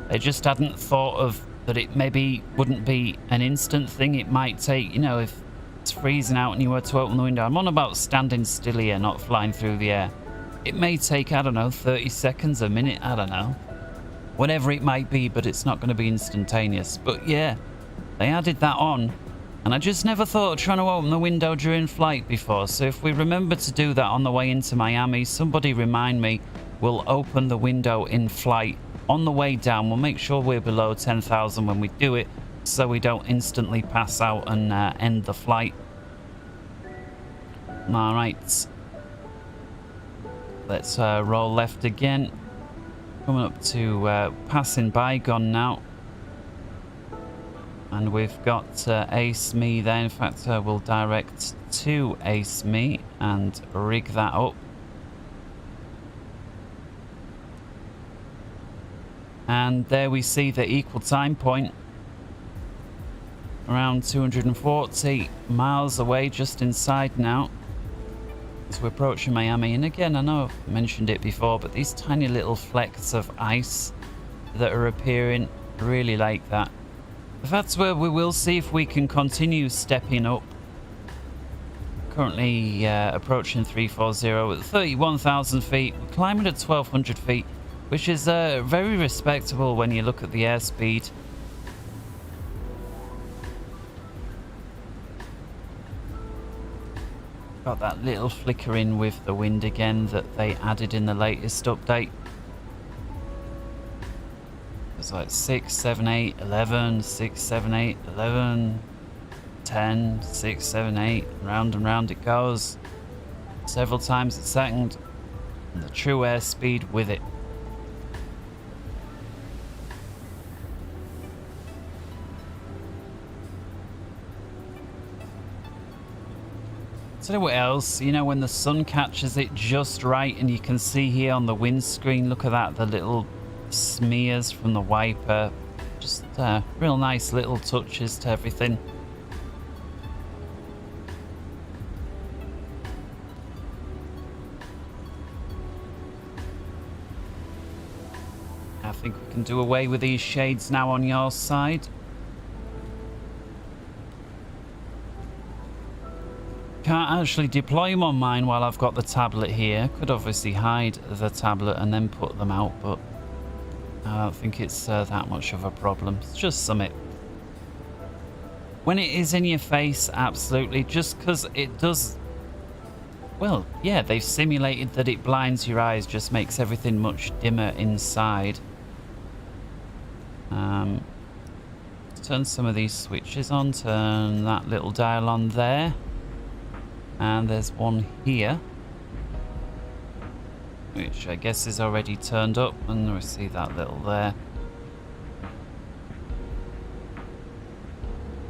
I just hadn't thought of that it maybe wouldn't be an instant thing. It might take, you know, if it's freezing out and you were to open the window. I'm on about standing still here, not flying through the air. It may take, I don't know, 30 seconds, a minute, I don't know. Whatever it might be, but it's not going to be instantaneous. But yeah, they added that on. And I just never thought of trying to open the window during flight before. So if we remember to do that on the way into Miami, somebody remind me, we'll open the window in flight. On the way down, we'll make sure we're below 10,000 when we do it, so we don't instantly pass out and end the flight. All right. Let's roll left again. Coming up to passing Bygone now. And we've got Ace Me there. In fact, we'll direct to Ace Me and rig that up. And there we see the equal time point. Around 240 miles away, just inside now. As we're approaching Miami. And again, I know I've mentioned it before, but these tiny little flecks of ice that are appearing, really like that. That's where we will see if we can continue stepping up. Currently approaching 340 at 31,000 feet. We're climbing at 1,200 feet, which is very respectable when you look at the airspeed. Got that little flickering with the wind again that they added in the latest update. It's like 6, 7, 8, 11, 6, 7, 8, 11, 10, 6, 7, 8, round and round it goes. Several times a second. And the true airspeed with it. So what else, you know, when the sun catches it just right, and you can see here on the windscreen, look at that, the little smears from the wiper. Just real nice little touches to everything. I think we can do away with these shades now on your side. Can't actually deploy them on mine while I've got the tablet here. Could obviously hide the tablet and then put them out, but I don't think it's that much of a problem. It's just something. When it is in your face, absolutely. Just because it does... Well, yeah, they've simulated that it blinds your eyes, just makes everything much dimmer inside. Turn some of these switches on. Turn that little dial on there. And there's one here, which I guess is already turned up, and we see that little there.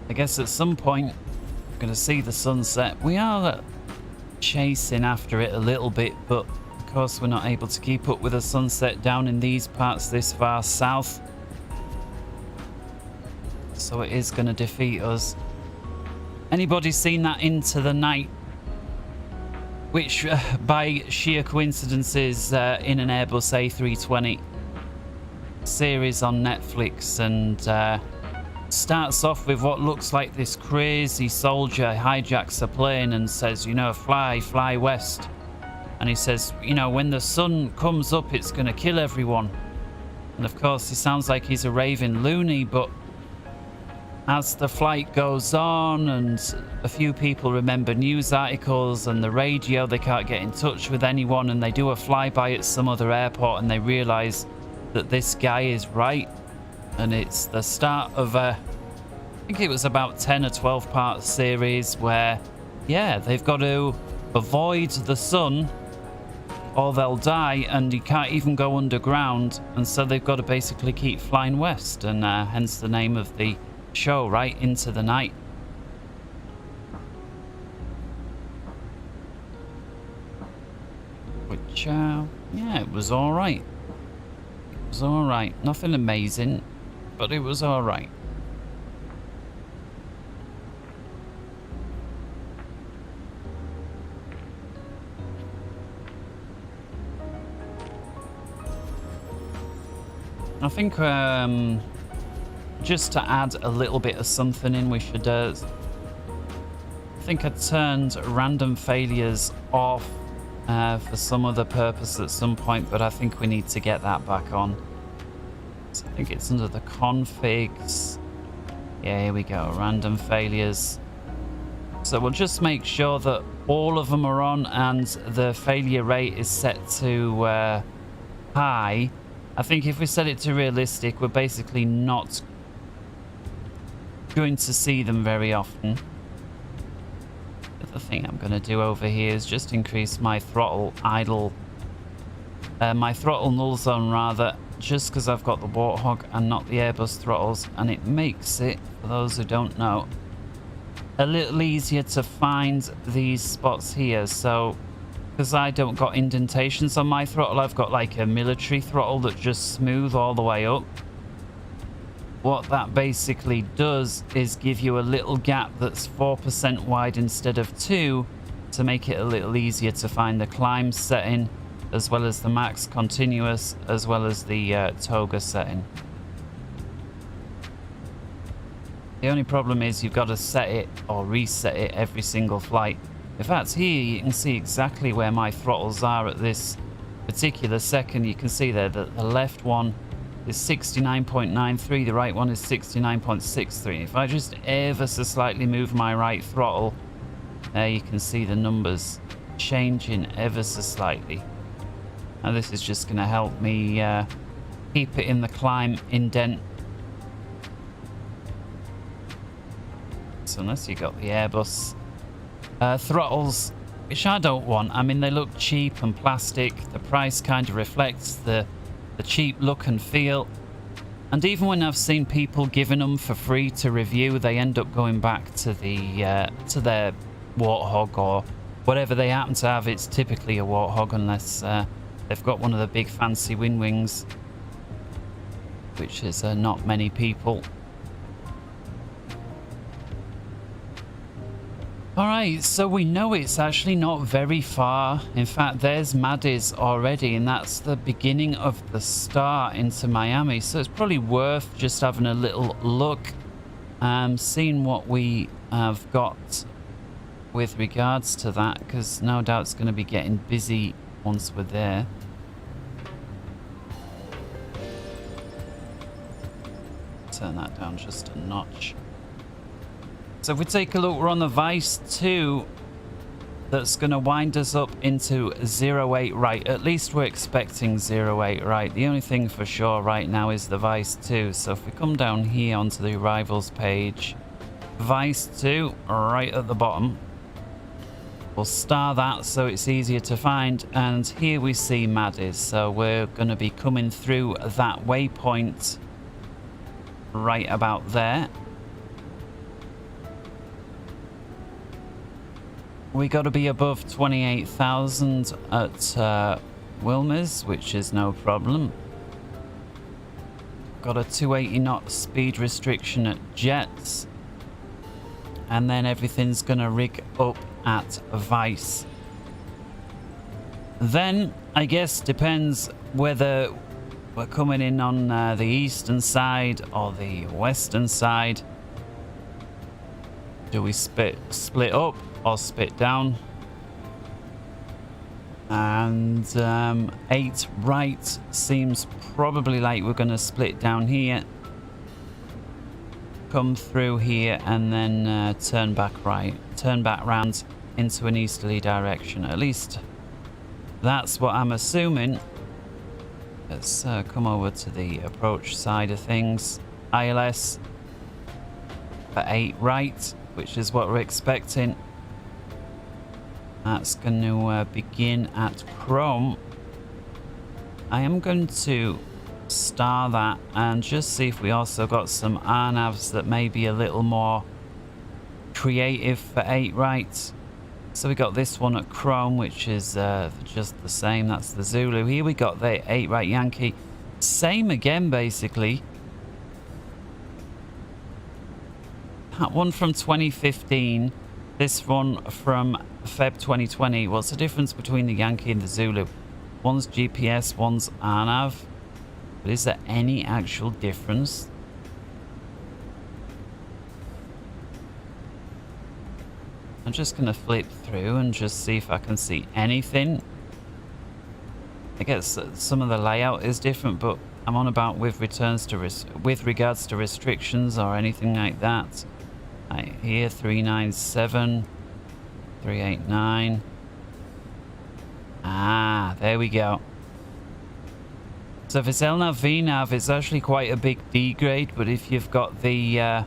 I guess at some point we're going to see the sunset. We are chasing after it a little bit, but of course we're not able to keep up with the sunset down in these parts this far south. So it is going to defeat us. Anybody seen that Into the Night? Which, by sheer coincidence, is in an Airbus A320 series on Netflix, and starts off with what looks like this crazy soldier hijacks a plane and says, you know, fly west. And he says, you know, when the sun comes up, it's going to kill everyone. And of course, he sounds like he's a raving loony, but as the flight goes on and a few people remember news articles and the radio, they can't get in touch with anyone, and they do a flyby at some other airport and they realize that this guy is right. And it's the start of a, I think it was about 10 or 12 part series where, yeah, they've got to avoid the sun or they'll die, and you can't even go underground, and so they've got to basically keep flying west, and hence the name of the show, right? Into the Night. Which, yeah, it was alright. It was alright. Nothing amazing, but it was alright. I think just to add a little bit of something in, we should I think I turned random failures off for some other purpose at some point, but I think we need to get that back on. So I think it's under the configs. Yeah, here we go, random failures. So we'll just make sure that all of them are on and the failure rate is set to high. I think if we set it to realistic, we're basically not going to see them very often. The other thing I'm going to do over here is just increase my throttle idle, my throttle null zone rather, just because I've got the Warthog and not the Airbus throttles, and it makes it, for those who don't know, a little easier to find these spots here. So because I don't got indentations on my throttle, I've got like a military throttle that's just smooth all the way up. What that basically does is give you a little gap that's 4% wide instead of 2 to make it a little easier to find the climb setting, as well as the max continuous, as well as the toga setting. The only problem is you've got to set it or reset it every single flight. In fact, here you can see exactly where my throttles are at this particular second. You can see there that the left one is 69.93, the right one is 69.63. If I just ever so slightly move my right throttle, there you can see the numbers changing ever so slightly. And this is just going to help me keep it in the climb indent. So unless you got the Airbus throttles, which I don't want. I mean, they look cheap and plastic. The price kind of reflects the cheap look and feel. And even when I've seen people giving them for free to review, they end up going back to the to their Warthog or whatever they happen to have. It's typically a Warthog unless they've got one of the big fancy wind wings, which is not many people. Alright, so we know it's actually not very far. In fact, there's Maddie's already, and that's the beginning of the start into Miami. So it's probably worth just having a little look, seeing what we have got with regards to that, because no doubt it's going to be getting busy once we're there. Turn that down just a notch. So if we take a look, we're on the Vice 2. That's going to wind us up into 08 right. At least we're expecting 08 right. The only thing for sure right now is the Vice 2. So if we come down here onto the arrivals page, Vice 2 right at the bottom. We'll star that so it's easier to find. And here we see Maddie's. So we're going to be coming through that waypoint right about there. We got to be above 28,000 at Wilmers, which is no problem. Got a 280 knot speed restriction at Jets. And then everything's going to rig up at Vice. Then, I guess, depends whether we're coming in on the eastern side or the western side. Do we split up or split down? And 8 right seems probably like we're going to split down here, come through here, and then turn back right, turn back round into an easterly direction. At least that's what I'm assuming. Let's come over to the approach side of things. ILS for 8 right, which is what we're expecting. That's going to begin at Chrome. I am going to star that and just see if we also got some RNAVs that may be a little more creative for 8 right. So we got this one at Chrome, which is just the same. That's the Zulu. Here we got the 8 right Yankee. Same again, basically. That one from 2015. This one from Feb 2020. What's the difference between the Yankee and the Zulu? One's GPS, one's RNAV. But is there any actual difference? I'm just going to flip through and just see if I can see anything. I guess some of the layout is different, but I'm on about with regards to restrictions or anything like that. Right, here 397, 389. Ah, there we go. So if it's LNAV VNAV, it's actually quite a big degrade, but if you've got the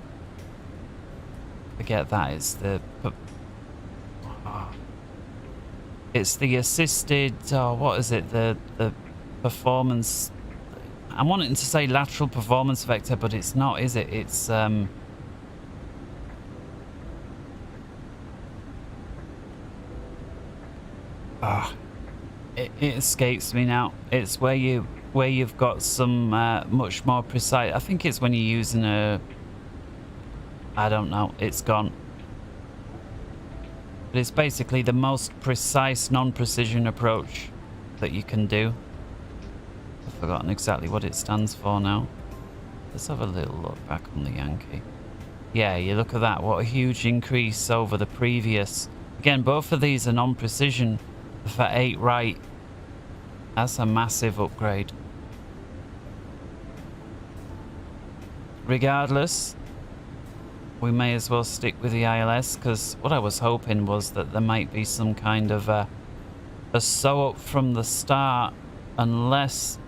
forget that, it's the assisted, what is it, the performance, I'm wanting to say lateral performance vector, but it's not, is it? It's it escapes me now. It's where you've got some much more precise, I think it's when you're using a, I don't know, it's gone. But it's basically the most precise non-precision approach that you can do. I've forgotten exactly what it stands for now. Let's have a little look back on the Yankee. Yeah, you look at that, what a huge increase over the previous. Again, both of these are non-precision for 8 right. That's a massive upgrade. Regardless, we may as well stick with the ILS, because what I was hoping was that there might be some kind of a sew up from the start, unless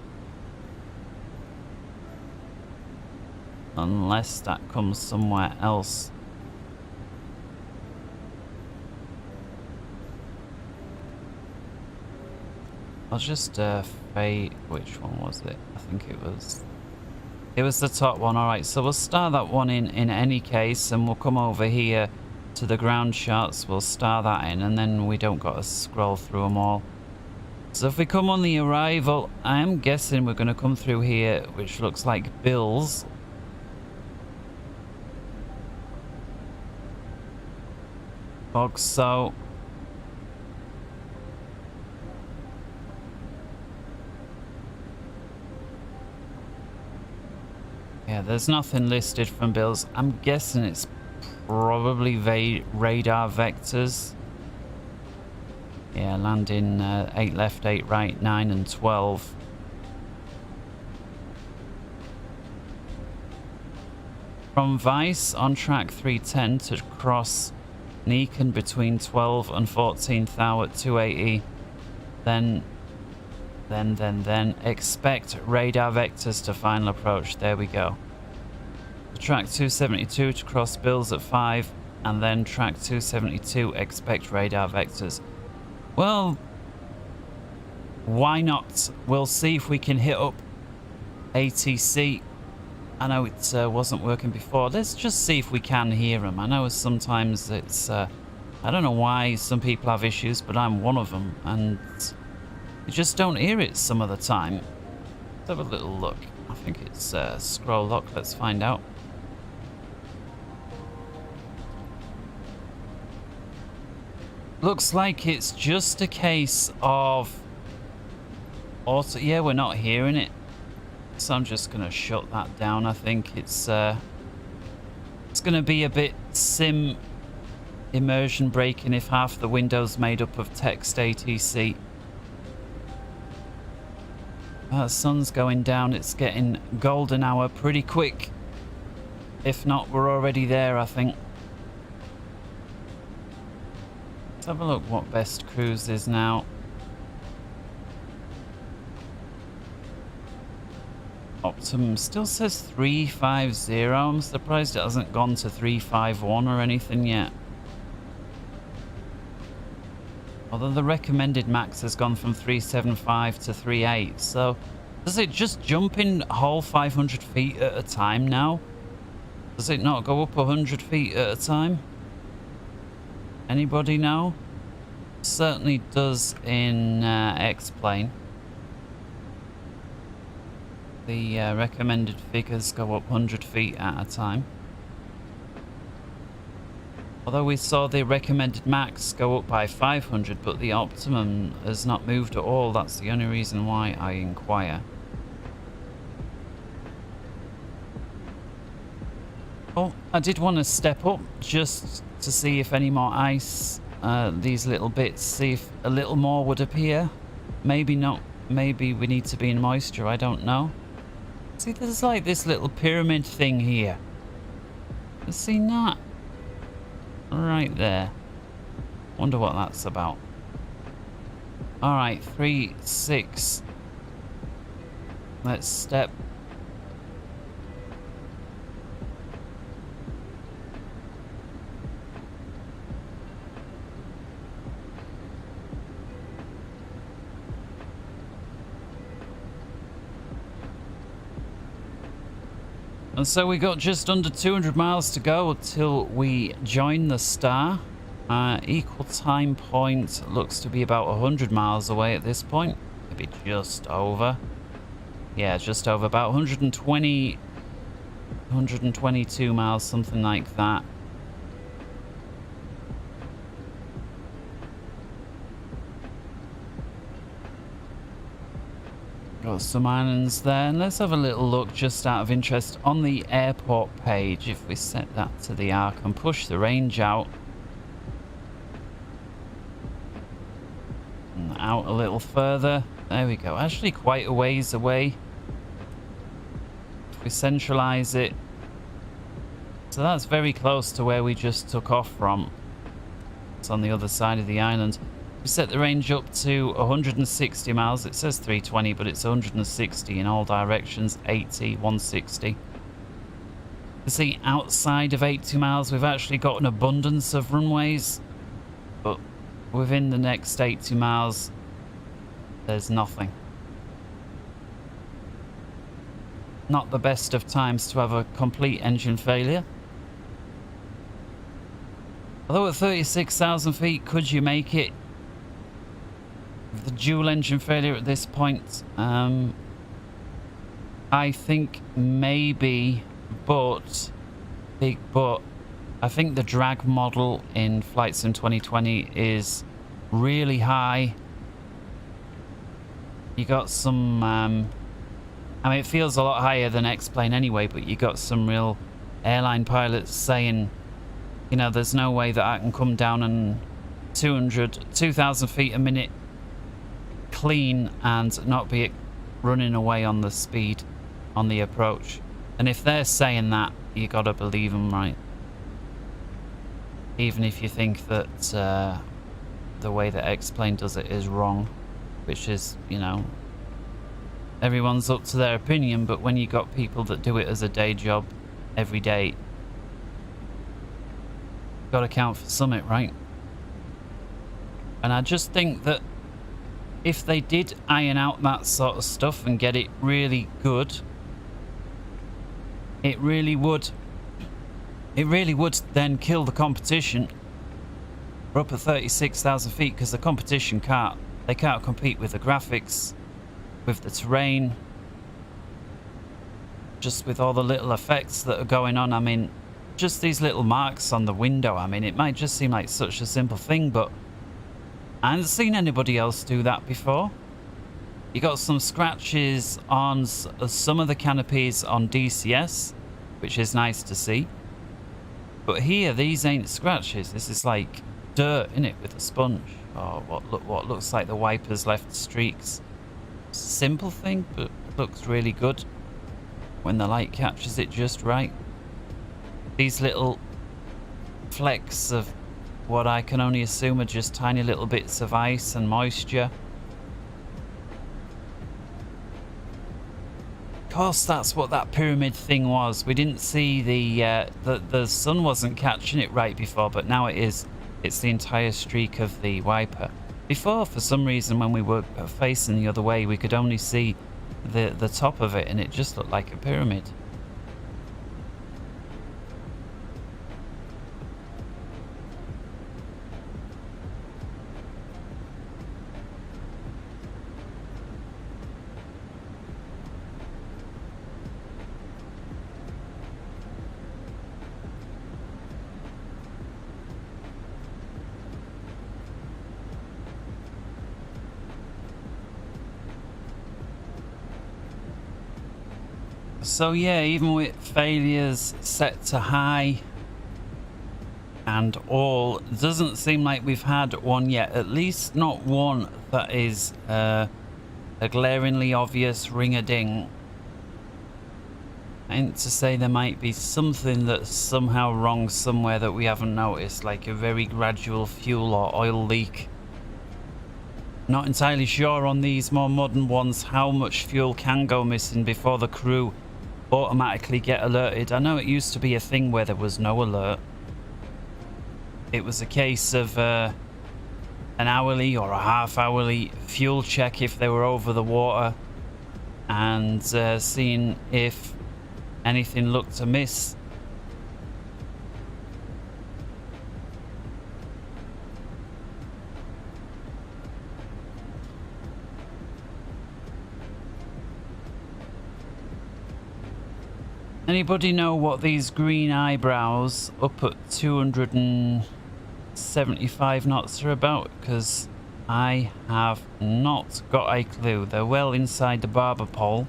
that comes somewhere else. I'll just fade. Which one was it? I think it was the top one. Alright, so we'll star that one in any case, and we'll come over here to the ground shots. We'll star that in, and then we don't got to scroll through them all. So if we come on the arrival, I am guessing we're going to come through here, which looks like Bill's. So yeah, there's nothing listed from Bill's. I'm guessing it's probably radar vectors. Yeah, landing 8 left, 8 right, 9 and 12. From Vice on track 310 to cross Nikon between 12 and 14th thou at 280. Then expect radar vectors to final approach. There we go. Track 272 to cross Bills at 5, and then track 272 expect radar vectors. Well, why not? We'll see if we can hit up ATC. I know it wasn't working before. Let's just see if we can hear them. I know sometimes it's I don't know why some people have issues, but I'm one of them, and you just don't hear it some of the time. Let's have a little look. I think it's scroll lock. Let's find out. Looks like it's just a case of auto. Yeah, we're not hearing it, so I'm just gonna shut that down. I think it's gonna be a bit sim immersion breaking if half the window's made up of text ATC. The sun's going down. It's getting golden hour pretty quick. If not, we're already there, I think. Let's have a look what best cruise is now. Optimum still says 350. I'm surprised it hasn't gone to 351 or anything yet. Although the recommended max has gone from 375 to 38, so does it just jump in whole 500 feet at a time now? Does it not go up 100 feet at a time? Anybody know? Certainly does in X-Plane. The recommended figures go up 100 feet at a time. Although we saw the recommended max go up by 500, but the optimum has not moved at all. That's the only reason why I inquire. Oh, I did want to step up just to see if any more ice, these little bits, see if a little more would appear. Maybe not. Maybe we need to be in moisture. I don't know. See, there's like this little pyramid thing here. You seen that? Right there. Wonder what that's about. Alright, 3, 6. Let's step. And so we got just under 200 miles to go until we join the star. Equal time point looks to be about 100 miles away at this point. Maybe just over. Yeah, just over. About 120, 122 miles, something like that. Got some islands there, and let's have a little look just out of interest on the airport page. If we set that to the arc and push the range out and out a little further, there we go. Actually quite a ways away. If we centralize it, so that's very close to where we just took off from. It's on the other side of the island. We set the range up to 160 miles. It says 320, but it's 160 in all directions. 80, 160. You see, outside of 80 miles, we've actually got an abundance of runways. But within the next 80 miles, there's nothing. Not the best of times to have a complete engine failure. Although at 36,000 feet, could you make it? The dual engine failure at this point, I think maybe, but big but, I think the drag model in Flight Sim 2020 is really high. You got some, I mean, it feels a lot higher than X-Plane anyway, but you got some real airline pilots saying, you know, there's no way that I can come down and 2,000 feet a minute clean and not be running away on the speed on the approach. And if they're saying that, you gotta believe them, right? Even if you think that the way that X-Plane does it is wrong, which is, you know, everyone's up to their opinion, but when you got people that do it as a day job every day, gotta count for summit, right? And I just think that if they did iron out that sort of stuff and get it really good, it really would then kill the competition. We're up at 36,000 feet because the competition can't compete with the graphics, with the terrain, just with all the little effects that are going on. I mean, just these little marks on the window, I mean, it might just seem like such a simple thing, but I haven't seen anybody else do that before. You got some scratches on some of the canopies on DCS, which is nice to see. But here, these ain't scratches. This is like dirt in it with a sponge. Oh, what looks like the wipers left streaks. Simple thing, but looks really good when the light captures it just right. These little flecks of what I can only assume are just tiny little bits of ice and moisture. Of course, that's what that pyramid thing was. We didn't see the sun wasn't catching it right before, but now it is. It's the entire streak of the wiper. Before, for some reason, when we were facing the other way, we could only see the top of it, and it just looked like a pyramid. So yeah, even with failures set to high and all, doesn't seem like we've had one yet. At least not one that is a glaringly obvious ring-a-ding. And to say there might be something that's somehow wrong somewhere that we haven't noticed, like a very gradual fuel or oil leak. Not entirely sure on these more modern ones how much fuel can go missing before the crew automatically get alerted. I know it used to be a thing where there was no alert. It was a case of an hourly or a half-hourly fuel check if they were over the water, and seeing if anything looked amiss. Anybody know what these green eyebrows up at 275 knots are about? Because I have not got a clue. They're well inside the barber pole.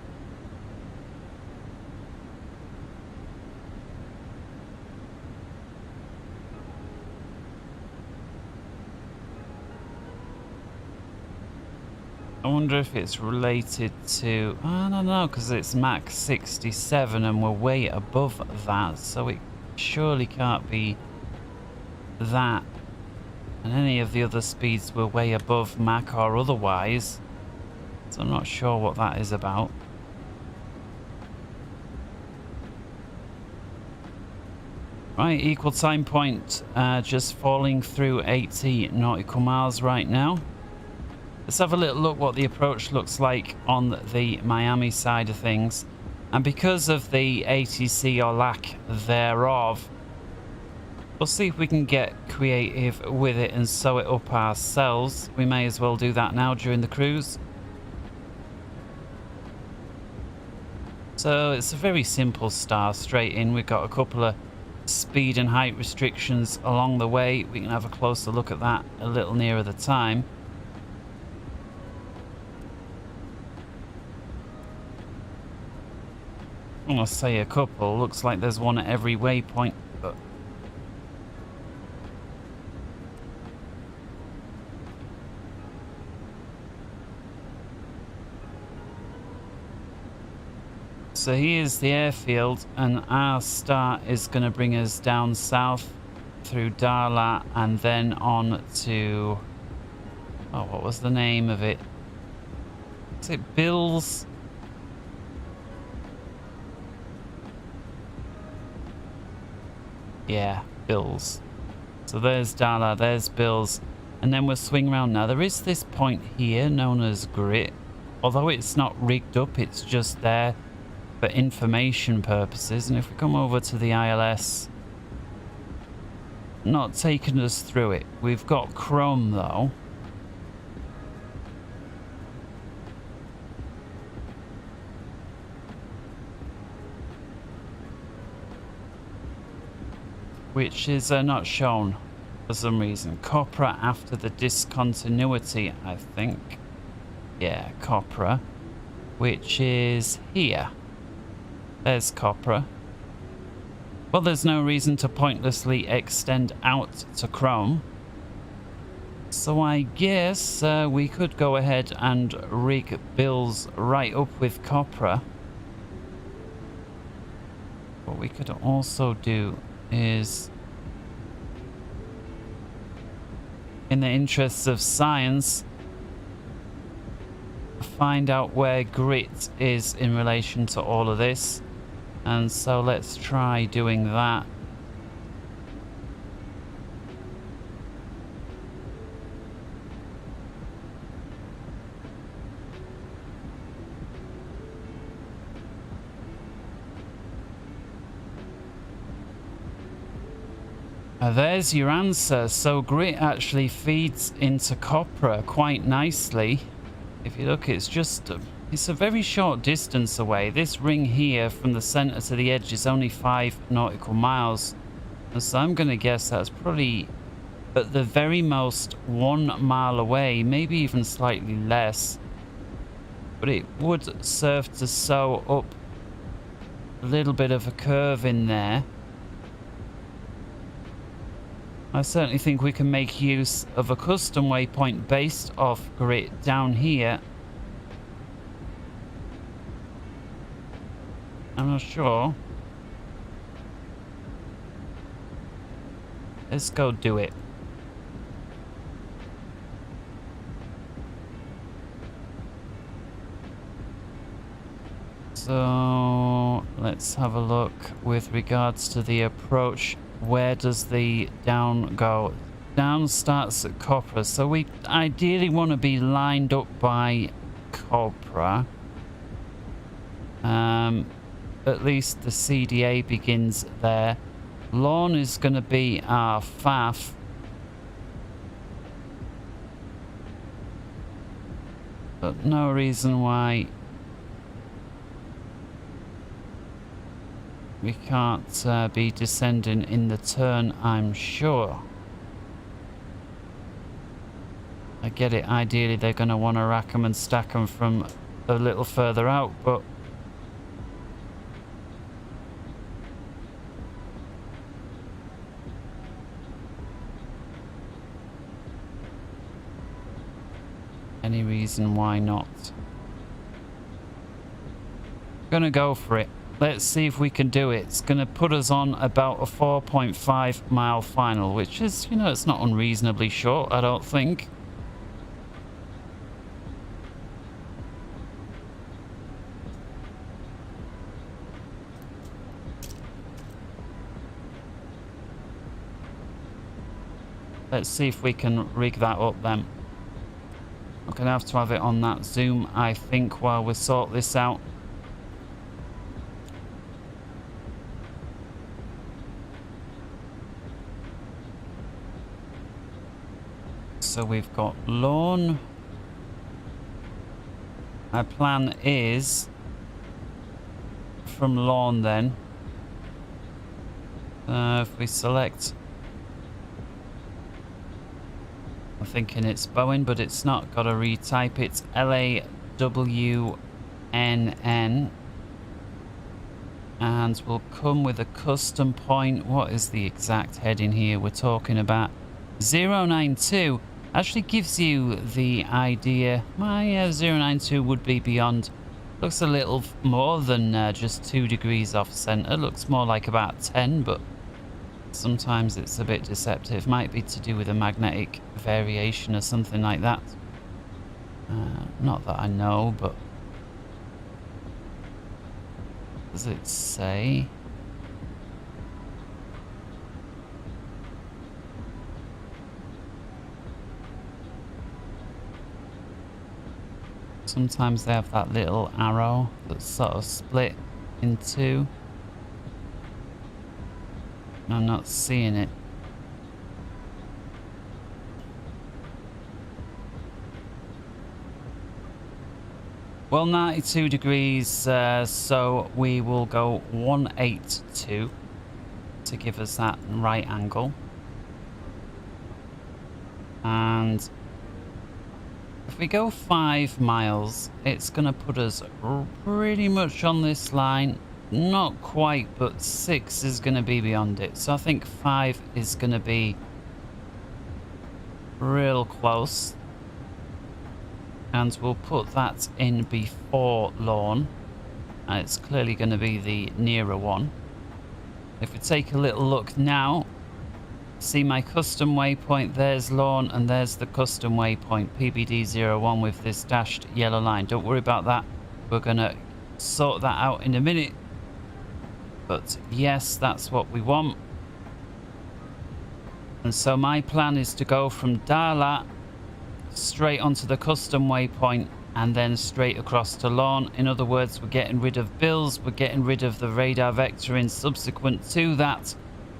I wonder if it's related to... I don't know, because it's Mach 67 and we're way above that, so it surely can't be that. And any of the other speeds were way above Mach or otherwise, so I'm not sure what that is about. Right, equal time point, just falling through 80 nautical miles right now. Let's have a little look what the approach looks like on the Miami side of things. And because of the ATC or lack thereof, we'll see if we can get creative with it and sew it up ourselves. We may as well do that now during the cruise. So it's a very simple start straight in. We've got a couple of speed and height restrictions along the way. We can have a closer look at that a little nearer the time. I'm gonna say a couple. Looks like there's one at every waypoint, but so here's the airfield, and our start is going to bring us down south through Darla and then on to, oh, what was the name of it? Is it Bill's? Yeah, Bill's. So there's Darla, there's Bill's, and then we'll swing around. Now there is this point here known as Grit. Although it's not rigged up, it's just there for information purposes. And if we come over to the ILS, not taking us through it. We've got Chrome though. Which is not shown for some reason. Copra after the discontinuity, I think. Yeah, Copra. Which is here. There's Copra. Well, there's no reason to pointlessly extend out to Chrome. So I guess we could go ahead and rig Bill's right up with Copra. What we could also do is, in the interests of science, find out where Grit is in relation to all of this. And so let's try doing that. There's your answer. So grit actually feeds into copra quite nicely. If you look, it's just it's a very short distance away. This ring here from the center to the edge is only 5 nautical miles. And so I'm going to guess that's probably at the very most 1 mile away, maybe even slightly less. But it would serve to sew up a little bit of a curve in there. I certainly think we can make use of a custom waypoint based off grit down here. I'm not sure. Let's go do it. So let's have a look with regards to the approach. Where does the down go? Down starts at copra, so we ideally want to be lined up by copra. At least the CDA begins there. Lawn is going to be our faff. But no reason why we can't be descending in the turn, I'm sure. I get it, ideally they're going to want to rack them and stack them from a little further out, but any reason why not? Gonna go for it. Let's see if we can do it. It's going to put us on about a 4.5 mile final, which is, you know, it's not unreasonably short, I don't think. Let's see if we can rig that up then. I'm going to have it on that zoom, I think, while we sort this out. So we've got lawn. My plan is from lawn then. If we select, I'm thinking it's Bowen, but it's not. Got to retype. It's LAWNN. And we'll come with a custom point. What is the exact heading here we're talking about? 092. Actually gives you the idea. Well, yeah, 092 would be beyond. Looks a little more than just 2 degrees off center. Looks more like about 10, but sometimes it's a bit deceptive. Might be to do with a magnetic variation or something like that. Not that I know, but does it say? Sometimes they have that little arrow that's sort of split in two. I'm not seeing it. Well, 92 degrees, so we will go 182 to give us that right angle. And if we go 5 miles, it's going to put us pretty much on this line. Not quite, but 6 is going to be beyond it. So I think 5 is going to be real close. And we'll put that in before lawn. And it's clearly going to be the nearer one. If we take a little look now, see my custom waypoint, there's lawn and there's the custom waypoint, PBD01 with this dashed yellow line. Don't worry about that. We're going to sort that out in a minute. But yes, that's what we want. And so my plan is to go from Darla straight onto the custom waypoint and then straight across to lawn. In other words, we're getting rid of bills, we're getting rid of the radar vectoring subsequent to that,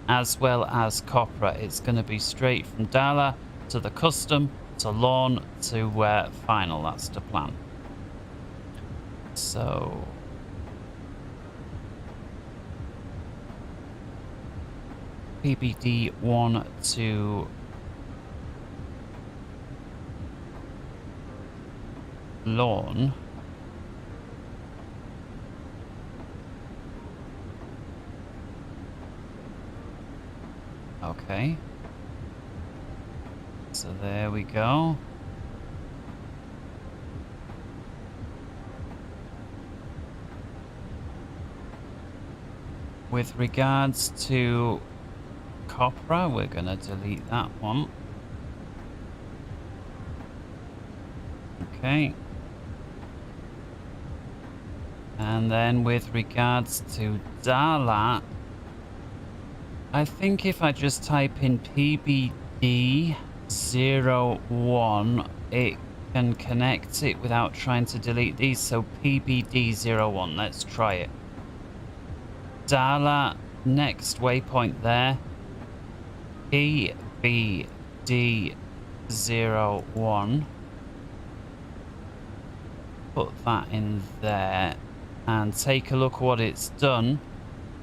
as well as Copra. It's going to be straight from Dala to the custom to lawn to final. That's the plan. So PBD 1 to lawn. Okay. So there we go. With regards to Copra, we're going to delete that one. Okay. And then with regards to Dala, I think if I just type in PBD01, it can connect it without trying to delete these. So PBD01, let's try it. Dala, next waypoint there. PBD01. Put that in there and take a look what it's done.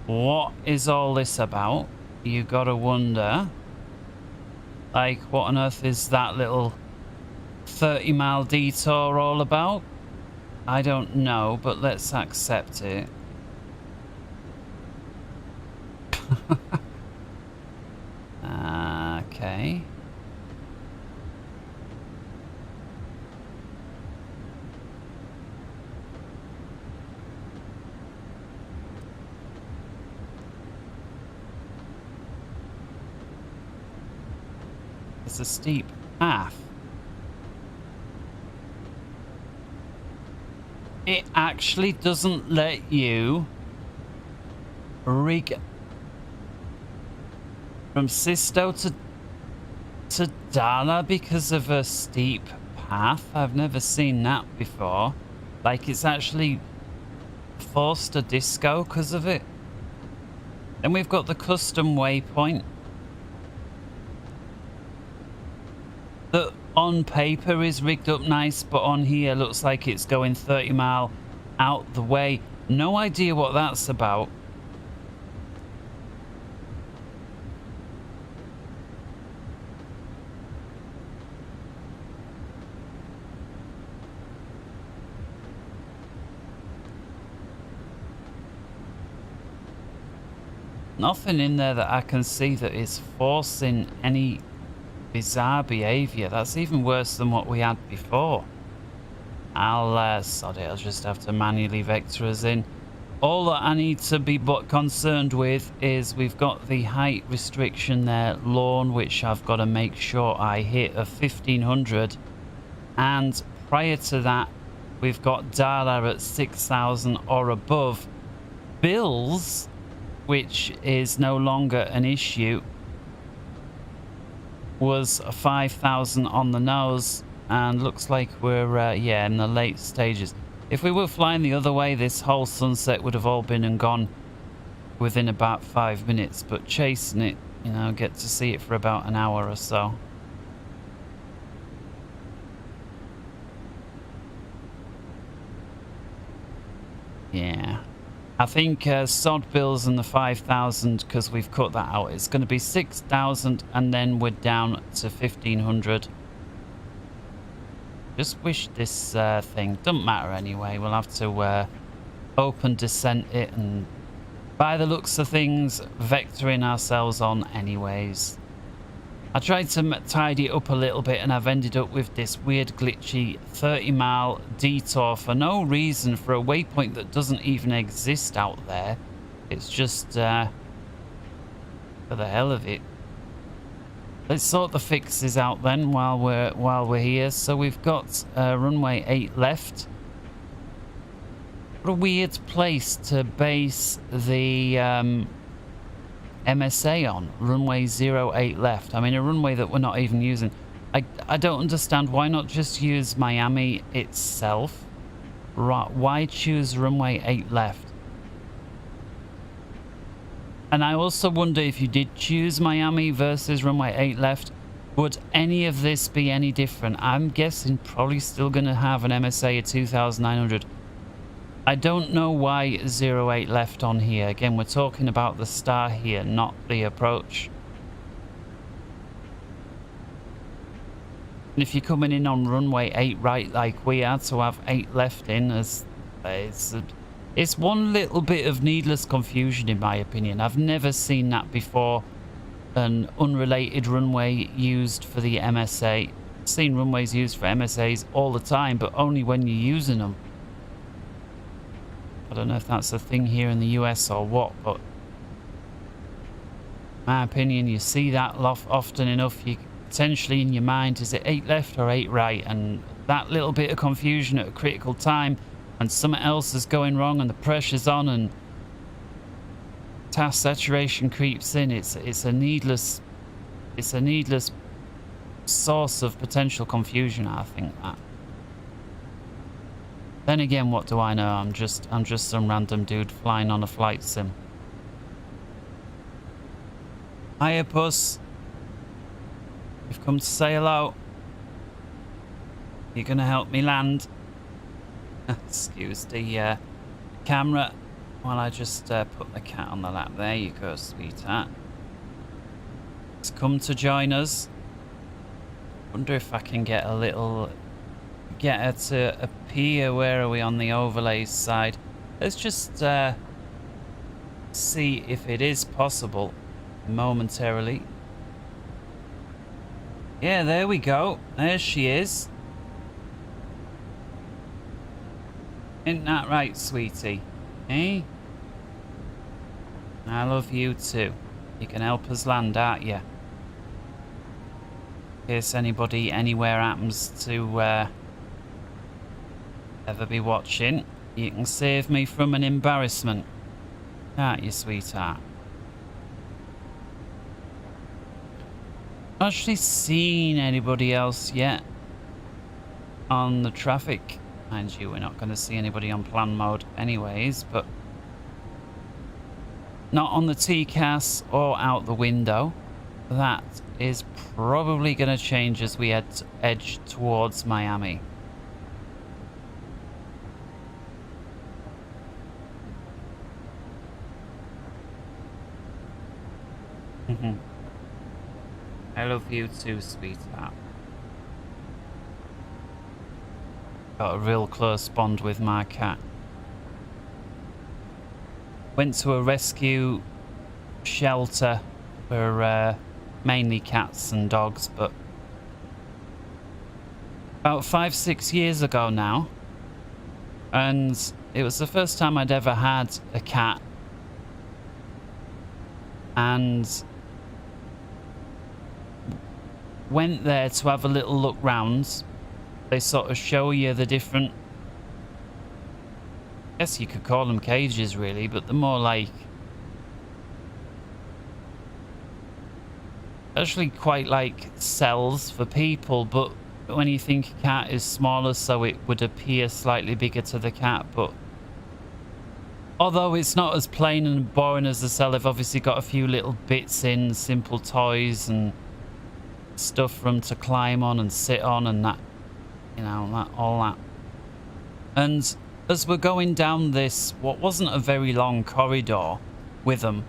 What is all this about? You gotta wonder, like, what on earth is that little 30-mile detour all about? I don't know, but let's accept it. Okay. It's a steep path. It actually doesn't let you rig from Sisto to Dala because of a steep path. I've never seen that before. Like, it's actually forced a disco because of it. Then we've got the custom waypoint that on paper is rigged up nice, but on here looks like it's going 30 mile out the way. No idea what that's about. Nothing in there that I can see that is forcing any bizarre behavior. That's even worse than what we had before. I'll sod it, I'll just have to manually vector us in. All that I need to be concerned with is we've got the height restriction there, lawn, which I've got to make sure I hit of 1500, and prior to that we've got Dala at 6000 or above. Bills, which is no longer an issue, was 5,000 on the nose, and looks like we're yeah, in the late stages. If we were flying the other way, this whole sunset would have all been and gone within about 5 minutes, but chasing it, you know, get to see it for about an hour or so. Yeah, I think sod bills and the 5,000, because we've cut that out. It's going to be 6,000 and then we're down to 1,500. Just wish this thing, doesn't matter anyway. We'll have to open descent it, and by the looks of things, vectoring ourselves on anyways. I tried to tidy it up a little bit, and I've ended up with this weird glitchy 30-mile detour for no reason, for a waypoint that doesn't even exist out there. It's just for the hell of it. Let's sort the fixes out then while we're here. So we've got runway 8 left. What a weird place to base the MSA on. Runway 08 left. I mean, a runway that we're not even using. I don't understand. Why not just use Miami itself? Right, why choose runway 8 left? And I also wonder if you did choose Miami versus runway 8 left, would any of this be any different? I'm guessing probably still going to have an MSA at 2,900. I don't know why 08 left on here. Again, we're talking about the star here, not the approach. And if you're coming in on runway 8 right like we are, to have 8 left in, it's one little bit of needless confusion in my opinion. I've never seen that before. An unrelated runway used for the MSA. I've seen runways used for MSAs all the time, but only when you're using them. I don't know if that's a thing here in the US or what, but in my opinion, you see that often enough. You potentially in your mind, is it 8 left or 8 right? And that little bit of confusion at a critical time, and something else is going wrong, and the pressure's on, and task saturation creeps in. It's a needless source of potential confusion, I think that. Then again, what do I know? I'm just some random dude flying on a flight sim. Hiya, Puss. You've come to say hello. You're gonna help me land. Excuse the camera while I just put the cat on the lap. There you go, sweetheart. It's come to join us. Wonder if I can get her to appear. Where are we on the overlays side? Let's just see if it is possible momentarily. Yeah, there we go. There she is. Isn't that right, sweetie? Eh? I love you too. You can help us land, aren't you? In case anybody anywhere happens to ever be watching, you can save me from an embarrassment. Can't you, sweetheart? Not actually seen anybody else yet on the traffic. Mind you, we're not going to see anybody on plan mode anyways, but not on the TCAS or out the window. That is probably going to change as we edge towards Miami. I love you too, sweetheart. Got a real close bond with my cat. Went to a rescue shelter for mainly cats and dogs, but about 5-6 years ago now, and it was the first time I'd ever had a cat, and went there to have a little look round. They sort of show you the different, I guess you could call them cages really, but they're more like actually quite like cells for people, but when you think a cat is smaller, so it would appear slightly bigger to the cat. But although it's not as plain and boring as the cell, they've obviously got a few little bits in, simple toys and stuff for them to climb on and sit on and that, you know, that, all that. And as we're going down this, what wasn't a very long corridor with them,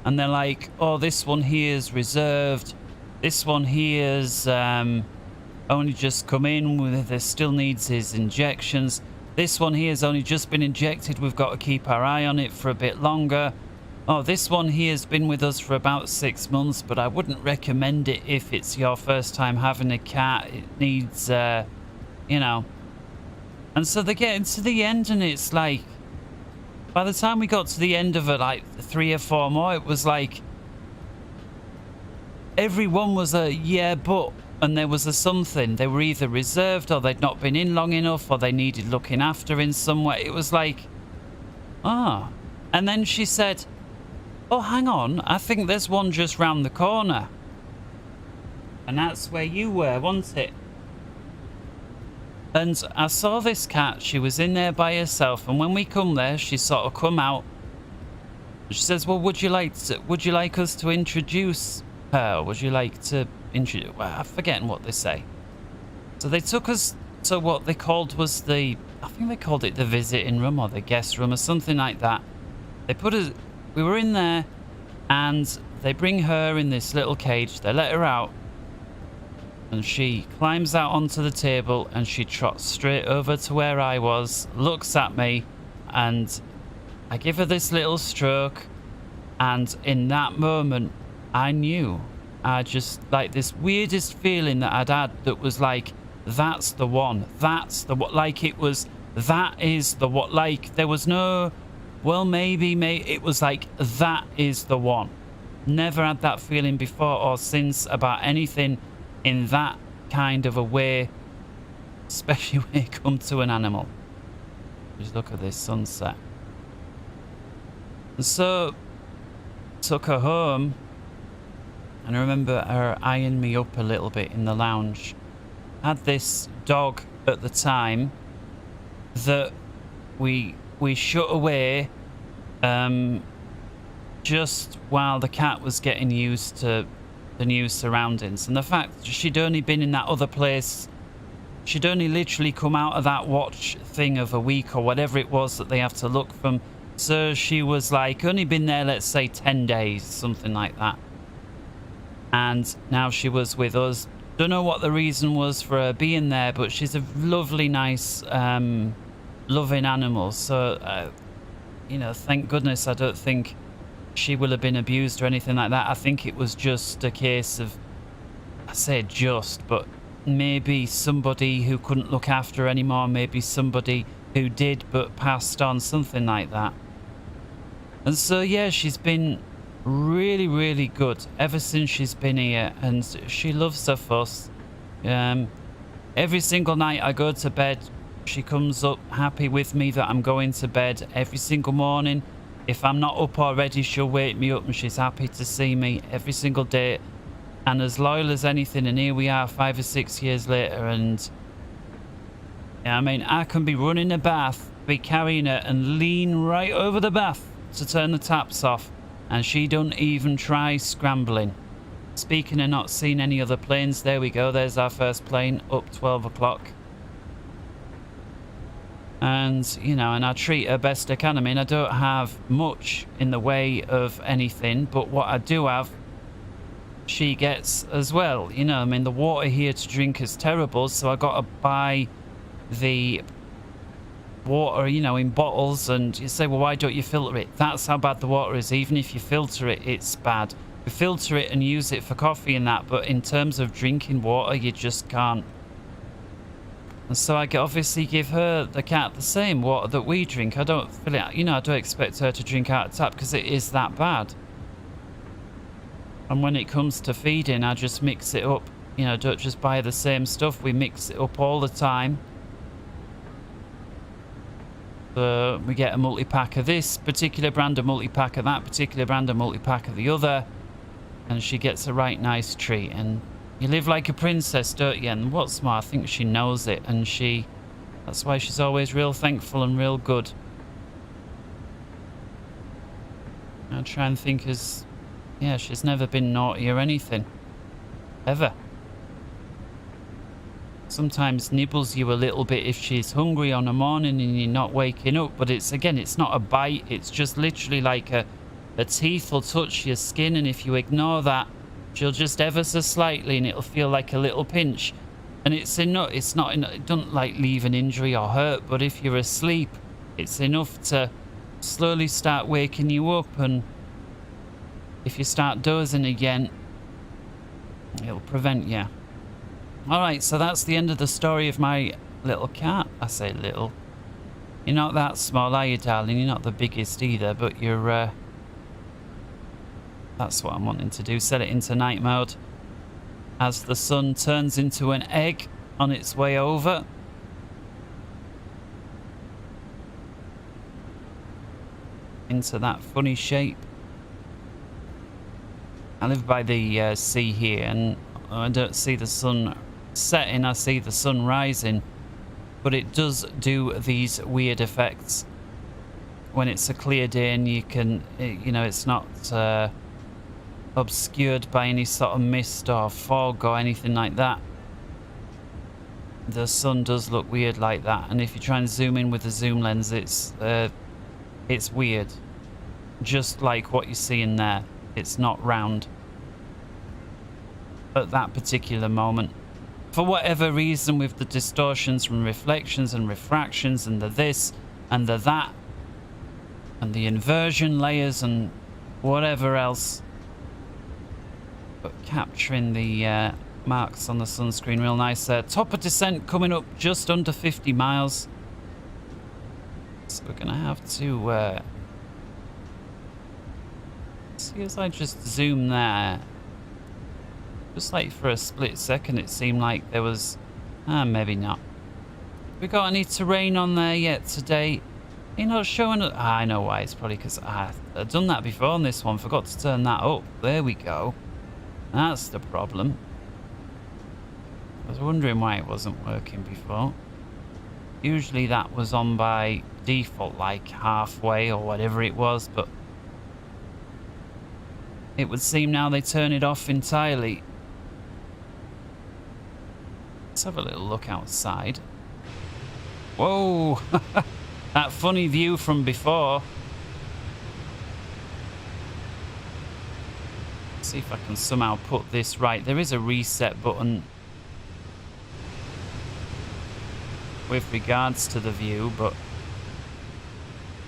and they're like, oh, this one here is reserved, this one here's only just come in, there still needs his injections, this one here's only just been injected, we've got to keep our eye on it for a bit longer. Oh, this one here's been with us for about 6 months, but I wouldn't recommend it if it's your first time having a cat. It needs, you know. And so they get into the end, and it's like, by the time we got to the end of it, like 3 or 4 more, it was like, everyone was a yeah, but, and there was a something. They were either reserved, or they'd not been in long enough, or they needed looking after in some way. It was like, ah. And then she said, oh, hang on, I think there's one just round the corner. And that's where you were, wasn't it? And I saw this cat, she was in there by herself, and when we come there, she sort of come out, She says, well, would you like us to introduce her? Would you like to introduce... Well, I'm forgetting what they say. So they took us to what they called was the... I think they called it the visiting room or the guest room or something like that. They put us... We were in there and they bring her in this little cage. They let her out. And she climbs out onto the table and she trots straight over to where I was, looks at me, and I give her this little stroke. And in that moment, I knew. I just, like, this weirdest feeling that I'd had that was like, that's the one. That's the one. Like, it was, that is the one. Like, there was no, well, maybe. It was like, that is the one. Never had that feeling before or since about anything in that kind of a way, especially when it comes to an animal. Just look at this sunset. And so took her home, and I remember her eyeing me up a little bit in the lounge. Had this dog at the time that we shut away just while the cat was getting used to the new surroundings, and the fact she'd only been in that other place, she'd only literally come out of that watch thing of a week or whatever it was that they have to look from. So she was like only been there, let's say 10 days, something like that. And now she was with us. Don't know what the reason was for her being there, but she's a lovely, nice, loving animal. So, you know, thank goodness I don't think she will have been abused or anything like that. I think it was just a case of, I say just, but maybe somebody who couldn't look after her anymore, maybe somebody who did but passed on, something like that. And so, yeah, she's been really, really good ever since she's been here, and she loves her fuss. Every single night I go to bed, she comes up happy with me that I'm going to bed every single morning. If I'm not up already, she'll wake me up and she's happy to see me every single day. And as loyal as anything, and here we are 5 or 6 years later, and yeah, I mean, I can be running a bath, be carrying her and lean right over the bath to turn the taps off, and she don't even try scrambling. Speaking of not seeing any other planes, there we go, there's our first plane up 12 o'clock. And, you know, and I treat her best I can. I mean, I don't have much in the way of anything, but what I do have, she gets as well. You know, I mean, the water here to drink is terrible, so I got to buy the water, you know, in bottles. And you say, well, why don't you filter it? That's how bad the water is. Even if you filter it, it's bad. You filter it and use it for coffee and that, but in terms of drinking water, you just can't. And so I obviously give her, the cat, the same water that we drink. I don't fill it, you know, I don't expect her to drink out of tap because it is that bad. And when it comes to feeding, I just mix it up. You know, don't just buy the same stuff. We mix it up all the time. So we get a multi-pack of this particular brand, a multi-pack of that particular brand, a multi-pack of the other. And she gets a right nice treat. And you live like a princess, don't you? And what's more, I think she knows it. And that's why she's always real thankful and real good. I try and think as... yeah, she's never been naughty or anything. Ever. Sometimes nibbles you a little bit if she's hungry on a morning and you're not waking up. But it's, again, it's not a bite. It's just literally like a teeth will touch your skin. And if you ignore that, she'll just ever so slightly and it'll feel like a little pinch. And it's enough. It's not, it doesn't like leave an injury or hurt. But if you're asleep, it's enough to slowly start waking you up. And if you start dozing again, it'll prevent you. Alright, so that's the end of the story of my little cat. I say little. You're not that small, are you, darling? You're not the biggest either, but you're... that's what I'm wanting to do. Set it into night mode. As the sun turns into an egg on its way over. Into that funny shape. I live by the sea here, and I don't see the sun setting, I see the sun rising, but it does do these weird effects. when it's a clear day and you can, you know, it's not obscured by any sort of mist or fog or anything like that. The sun does look weird like that, and if you try and zoom in with a zoom lens, it's weird. Just like what you see in there. It's not round at that particular moment. For whatever reason, with the distortions and reflections and refractions and the this and the that and the inversion layers and whatever else, but capturing the marks on the sunscreen real nice there. Top of descent coming up just under 50 miles. So we're gonna have to see, as I just zoom there, just like for a split second it seemed like there was maybe not. We got any terrain on there yet today? You're not showing it. I know why. It's probably because I've done that before on this one. Forgot to turn that up. There we go. That's the problem. I was wondering why it wasn't working before. Usually that was on by default, like halfway or whatever it was, but it would seem now they turn it off entirely. Let's have a little look outside. Whoa! That funny view from before. Let's see if I can somehow put this right. There is a reset button with regards to the view, but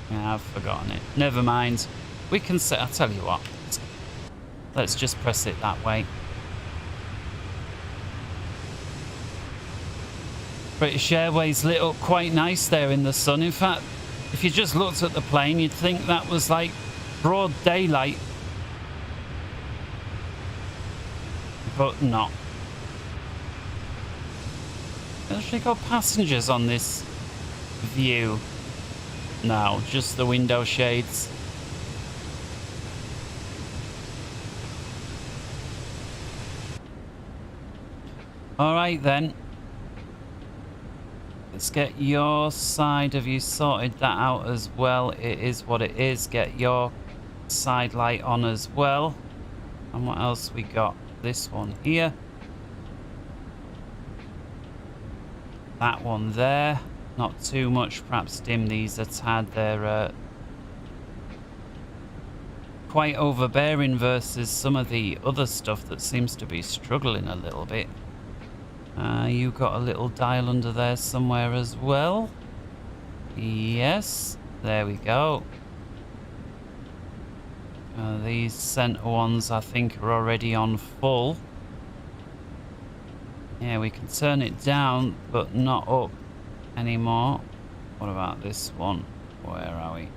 yeah, I've forgotten it. Never mind. We can set, I'll tell you what. Let's just press it that way. British Airways lit up quite nice there in the sun. In fact, if you just looked at the plane, you'd think that was like broad daylight. But not. There's actually got passengers on this view. No, just the window shades. Alright then. Let's get your side. Have you sorted that out as well? It is what it is. Get your side light on as well. And what else we got? This one here. That one there. Not too much. Perhaps dim these a tad. They're quite overbearing versus some of the other stuff that seems to be struggling a little bit. You got a little dial under there somewhere as well. Yes, there we go. These center ones I think are already on full. Yeah, we can turn it down but not up anymore. What about this one? Where are we?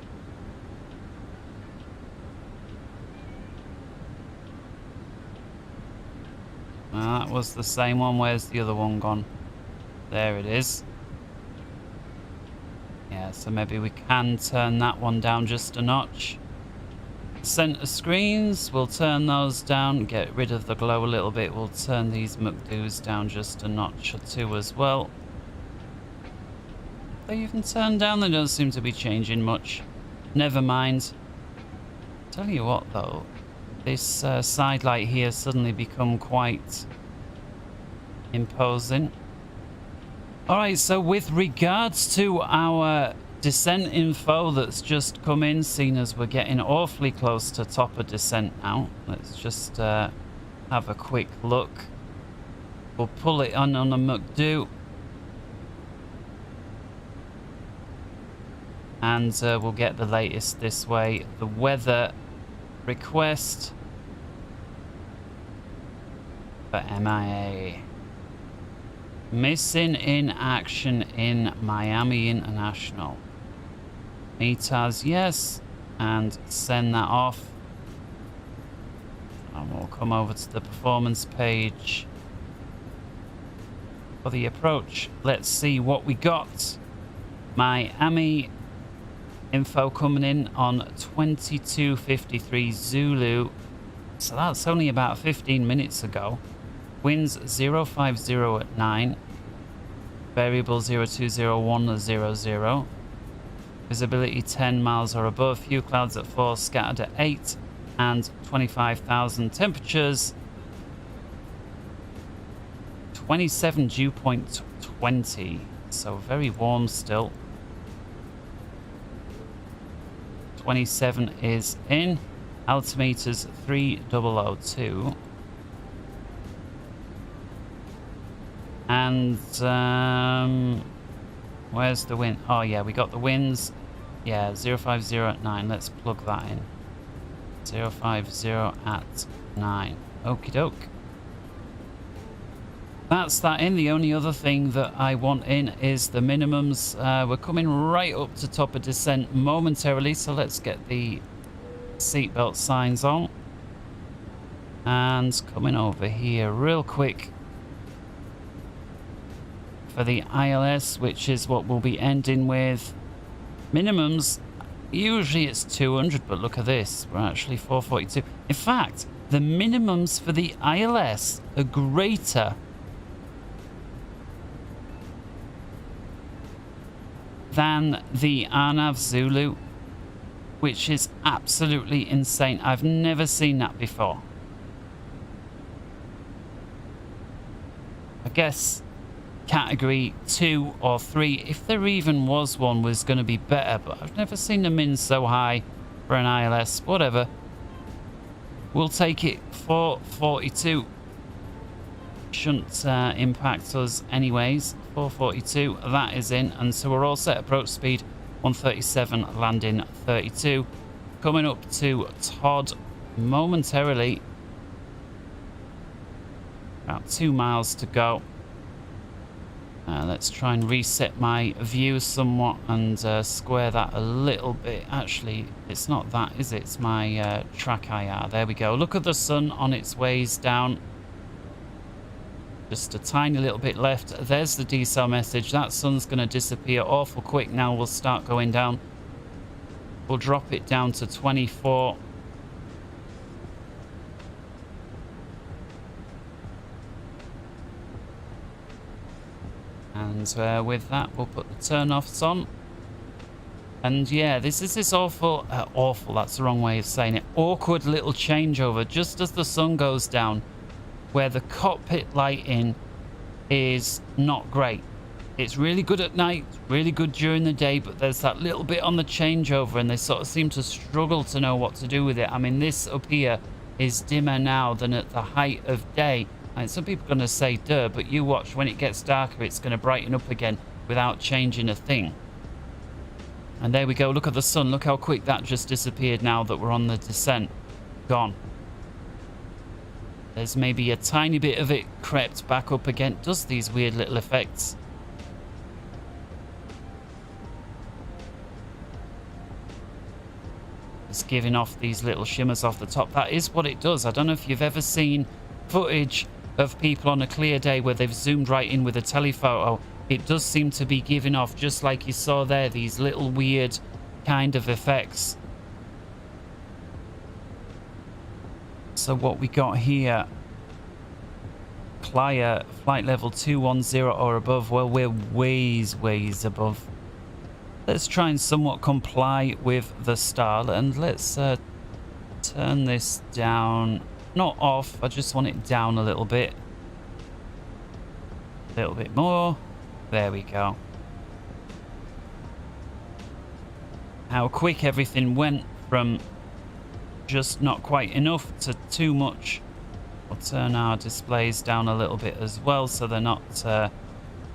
That was the same one. Where's the other one gone? There it is. Yeah, so maybe we can turn that one down just a notch. Center screens, we'll turn those down, get rid of the glow a little bit. We'll turn these McDoos down just a notch or two as well. They even turn down, they don't seem to be changing much. Never mind. Tell you what though, this side light here suddenly become quite imposing. Alright, so with regards to our descent info that's just come in, seeing as we're getting awfully close to top of descent now, let's just have a quick look. We'll pull it on a McDo. And we'll get the latest this way. The weather request for MIA. Missing in action in Miami International. METAS, yes. And send that off. And we'll come over to the performance page for the approach. Let's see what we got. Miami info coming in on 22:53 Zulu. So that's only about 15 minutes ago. Winds 050 at 9. Variable 020100. Visibility 10 miles or above. Few clouds at 4, scattered at 8, and 25,000. Temperatures 27 dew point 20. So very warm still. 27 is in. Altimeters 3002. And where's the wind? Oh yeah, we got the winds. Yeah, 050 at 9. Let's plug that in. 050 at 9. Okie doke. That's that in. The only other thing that I want in is the minimums. We're coming right up to top of descent momentarily, so let's get the seatbelt signs on. And coming over here real quick for the ILS, which is what we'll be ending with. Minimums, usually it's 200, but look at this. We're actually 442. In fact, the minimums for the ILS are greater than the Arnav Zulu, which is absolutely insane. I've never seen that before. I guess category 2 or 3, if there even was one, was going to be better, but I've never seen them in so high for an ILS. Whatever. We'll take it. 442. Shouldn't impact us anyways. 442, that is in, and so we're all set. Approach speed 137, landing 32. Coming up to Todd momentarily. About 2 miles to go. Let's try and reset my view somewhat and square that a little bit. Actually, it's not that, is it? It's my track IR. There we go. Look at the sun on its ways down. Just a tiny little bit left. There's the decel message. That sun's going to disappear awful quick now. We'll start going down. We'll drop it down to 24. And with that, we'll put the turn-offs on. And yeah, this is this awful, that's the wrong way of saying it, awkward little changeover just as the sun goes down, where the cockpit lighting is not great. It's really good at night, really good during the day, but there's that little bit on the changeover and they sort of seem to struggle to know what to do with it. I mean, this up here is dimmer now than at the height of day. And some people are going to say, duh, but you watch, when it gets darker, it's going to brighten up again without changing a thing. And there we go. Look at the sun. Look how quick that just disappeared now that we're on the descent. Gone. There's maybe a tiny bit of it crept back up again. Does these weird little effects. It's giving off these little shimmers off the top. That is what it does. I don't know if you've ever seen footage of people on a clear day where they've zoomed right in with a telephoto. It does seem to be giving off, just like you saw there, these little weird kind of effects. So what we got here, Clier, flight level 210 or above. Well, we're ways above. Let's try and somewhat comply with the style, and let's turn this down. Not off, I just want it down a little bit. A little bit more. There we go. How quick everything went from just not quite enough to too much. We'll turn our displays down a little bit as well so they're not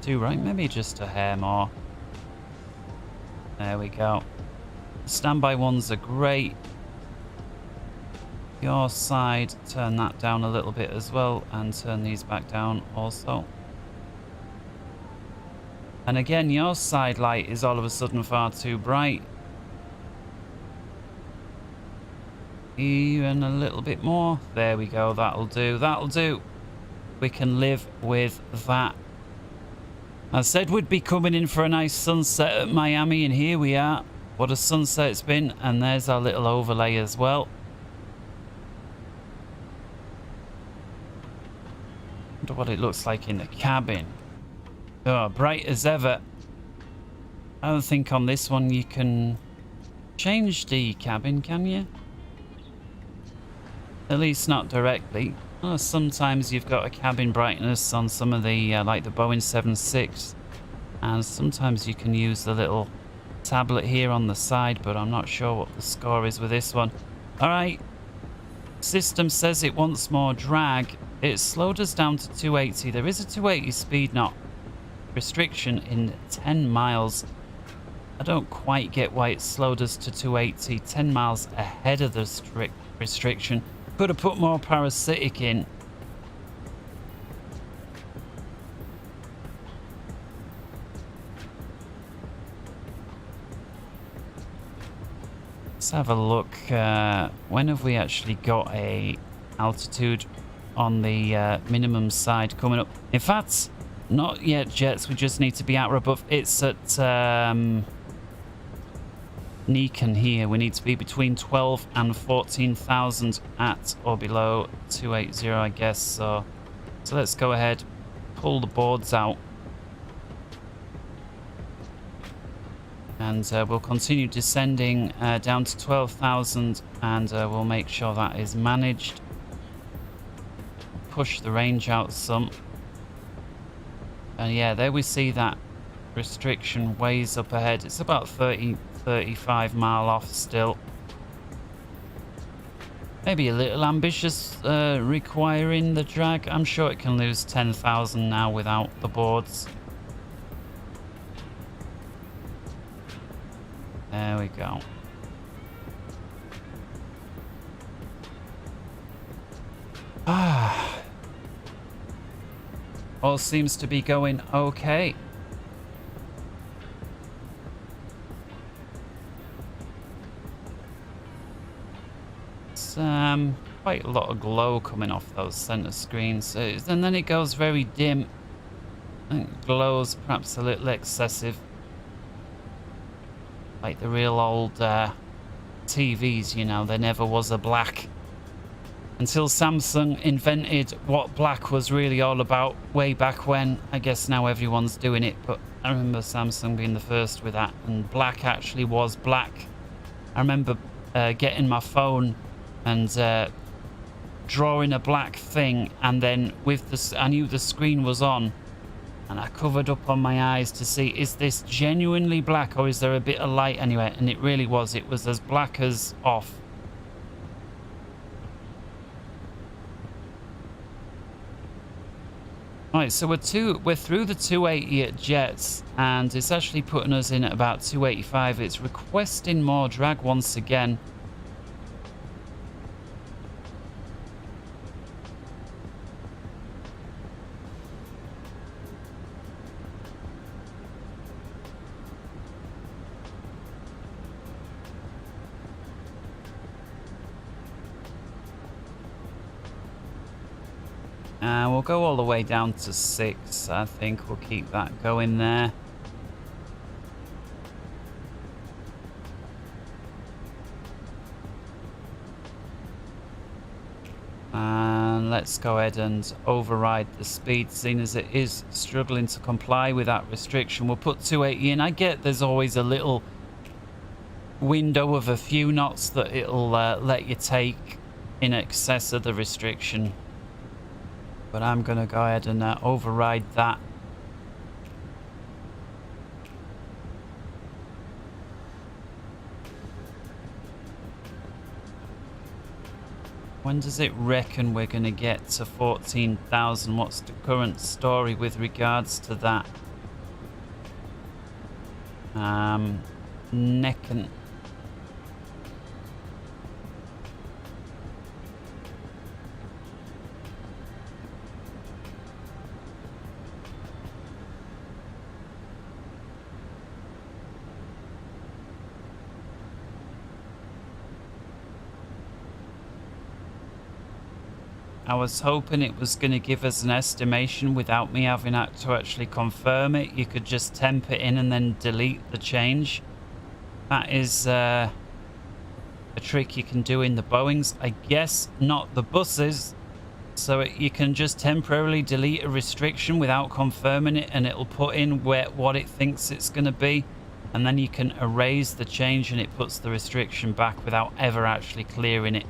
too right. Maybe just a hair more. There we go. Standby ones are great. Your side, turn that down a little bit as well, and turn these back down also. And again, your side light is all of a sudden far too bright. Even a little bit more. There we go. That'll do. That'll do. We can live with that. I said we'd be coming in for a nice sunset at Miami, and here we are. What a sunset it's been. And there's our little overlay as well. Wonder what it looks like in the cabin. Oh, bright as ever. I don't think on this one you can change the cabin, can you? At least not directly. Sometimes you've got a cabin brightness on some of the, like the Boeing 767, and sometimes you can use the little tablet here on the side, but I'm not sure what the score is with this one. Alright, system says it wants more drag. It slowed us down to 280. There is a 280 speed knot restriction in 10 miles. I don't quite get why it slowed us to 280, 10 miles ahead of the strict restriction. Could have put more parasitic in. Let's have a look. When have we actually got a altitude on the minimum side coming up? In fact, not yet, jets. We just need to be out or above. It's at Nikon here. We need to be between 12 and 14,000 at or below 280, I guess. So let's go ahead, pull the boards out, and we'll continue descending down to 12,000, and we'll make sure that is managed. Push the range out some. And yeah, there we see that restriction ways up ahead. It's about 35 mile off still. Maybe a little ambitious requiring the drag. I'm sure it can lose 10,000 now without the boards. There we go. All seems to be going okay. It's quite a lot of glow coming off those center screens, and then it goes very dim. I think glow's perhaps a little excessive, like the real old TVs, you know. There never was a black until Samsung invented what black was really all about way back when. I guess now everyone's doing it, but I remember Samsung being the first with that, and black actually was black. I remember getting my phone and drawing a black thing, and then with the, I knew the screen was on, and I covered up on my eyes to see, is this genuinely black or is there a bit of light anyway? And it really was. It was as black as off. Right, so we're through the 280 at jets, and it's actually putting us in at about 285. It's requesting more drag once again. We'll go all the way down to 6. I think we'll keep that going there. And let's go ahead and override the speed, seeing as it is struggling to comply with that restriction. We'll put 280 in. I get there's always a little window of a few knots that it'll let you take in excess of the restriction. But I'm going to go ahead and override that. When does it reckon we're going to get to 14,000? What's the current story with regards to that? Necken. I was hoping it was going to give us an estimation without me having to actually confirm it. You could just temp it in and then delete the change. That is a trick you can do in the Boeings. I guess not the buses. So you can just temporarily delete a restriction without confirming it, and it'll put in what it thinks it's going to be. And then you can erase the change and it puts the restriction back without ever actually clearing it.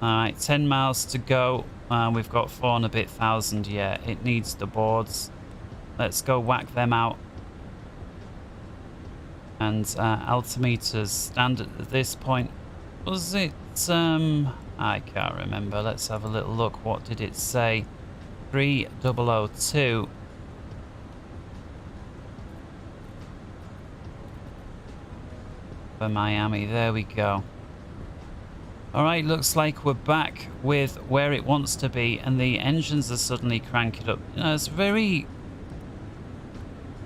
Alright, 10 miles to go. We've got 4 and a bit thousand. Yeah, it needs the boards. Let's go whack them out. And altimeters standard at this point. Was it... I can't remember. Let's have a little look. What did it say? 3002. For Miami. There we go. Alright, looks like we're back with where it wants to be, and the engines are suddenly cranking up. You know, it's very...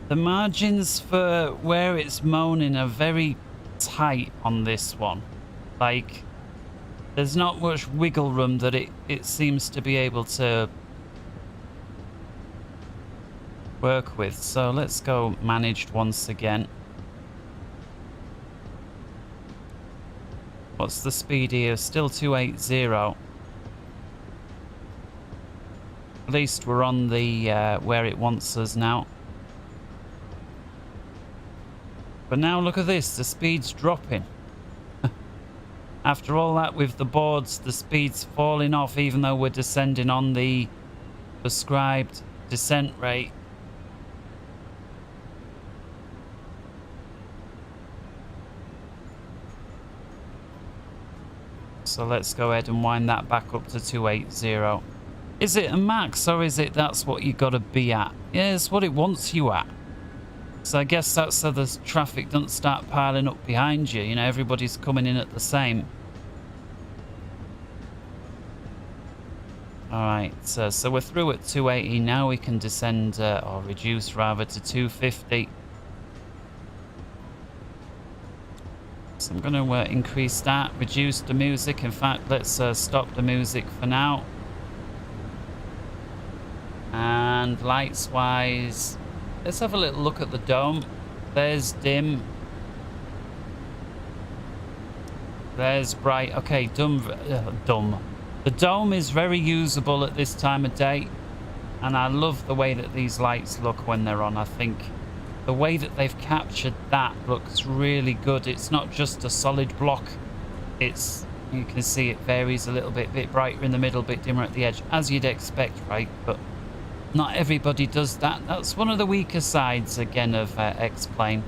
The margins for where it's moaning are very tight on this one. Like, there's not much wiggle room that it seems to be able to work with. So let's go managed once again. What's the speed here? Still 280. At least we're on the where it wants us now. But now look at this, the speed's dropping. After all that with the boards, the speed's falling off even though we're descending on the prescribed descent rate. So let's go ahead and wind that back up to 280. Is it a max or is it that's what you got to be at? Yeah, it's what it wants you at. So I guess that's so the traffic doesn't start piling up behind you. You know, everybody's coming in at the same. Alright, so we're through at 280. Now we can descend, or reduce rather, to 250. So I'm going to increase that, reduce the music. In fact, let's stop the music for now. And lights wise, let's have a little look at the dome. There's dim. There's bright. Okay, dumb. The dome is very usable at this time of day. And I love the way that these lights look when they're on. I think the way that they've captured that looks really good. It's not just a solid block. It's, you can see it varies a little bit brighter in the middle, bit dimmer at the edge, as you'd expect, right? But not everybody does that. That's one of the weaker sides, again, of X-Plane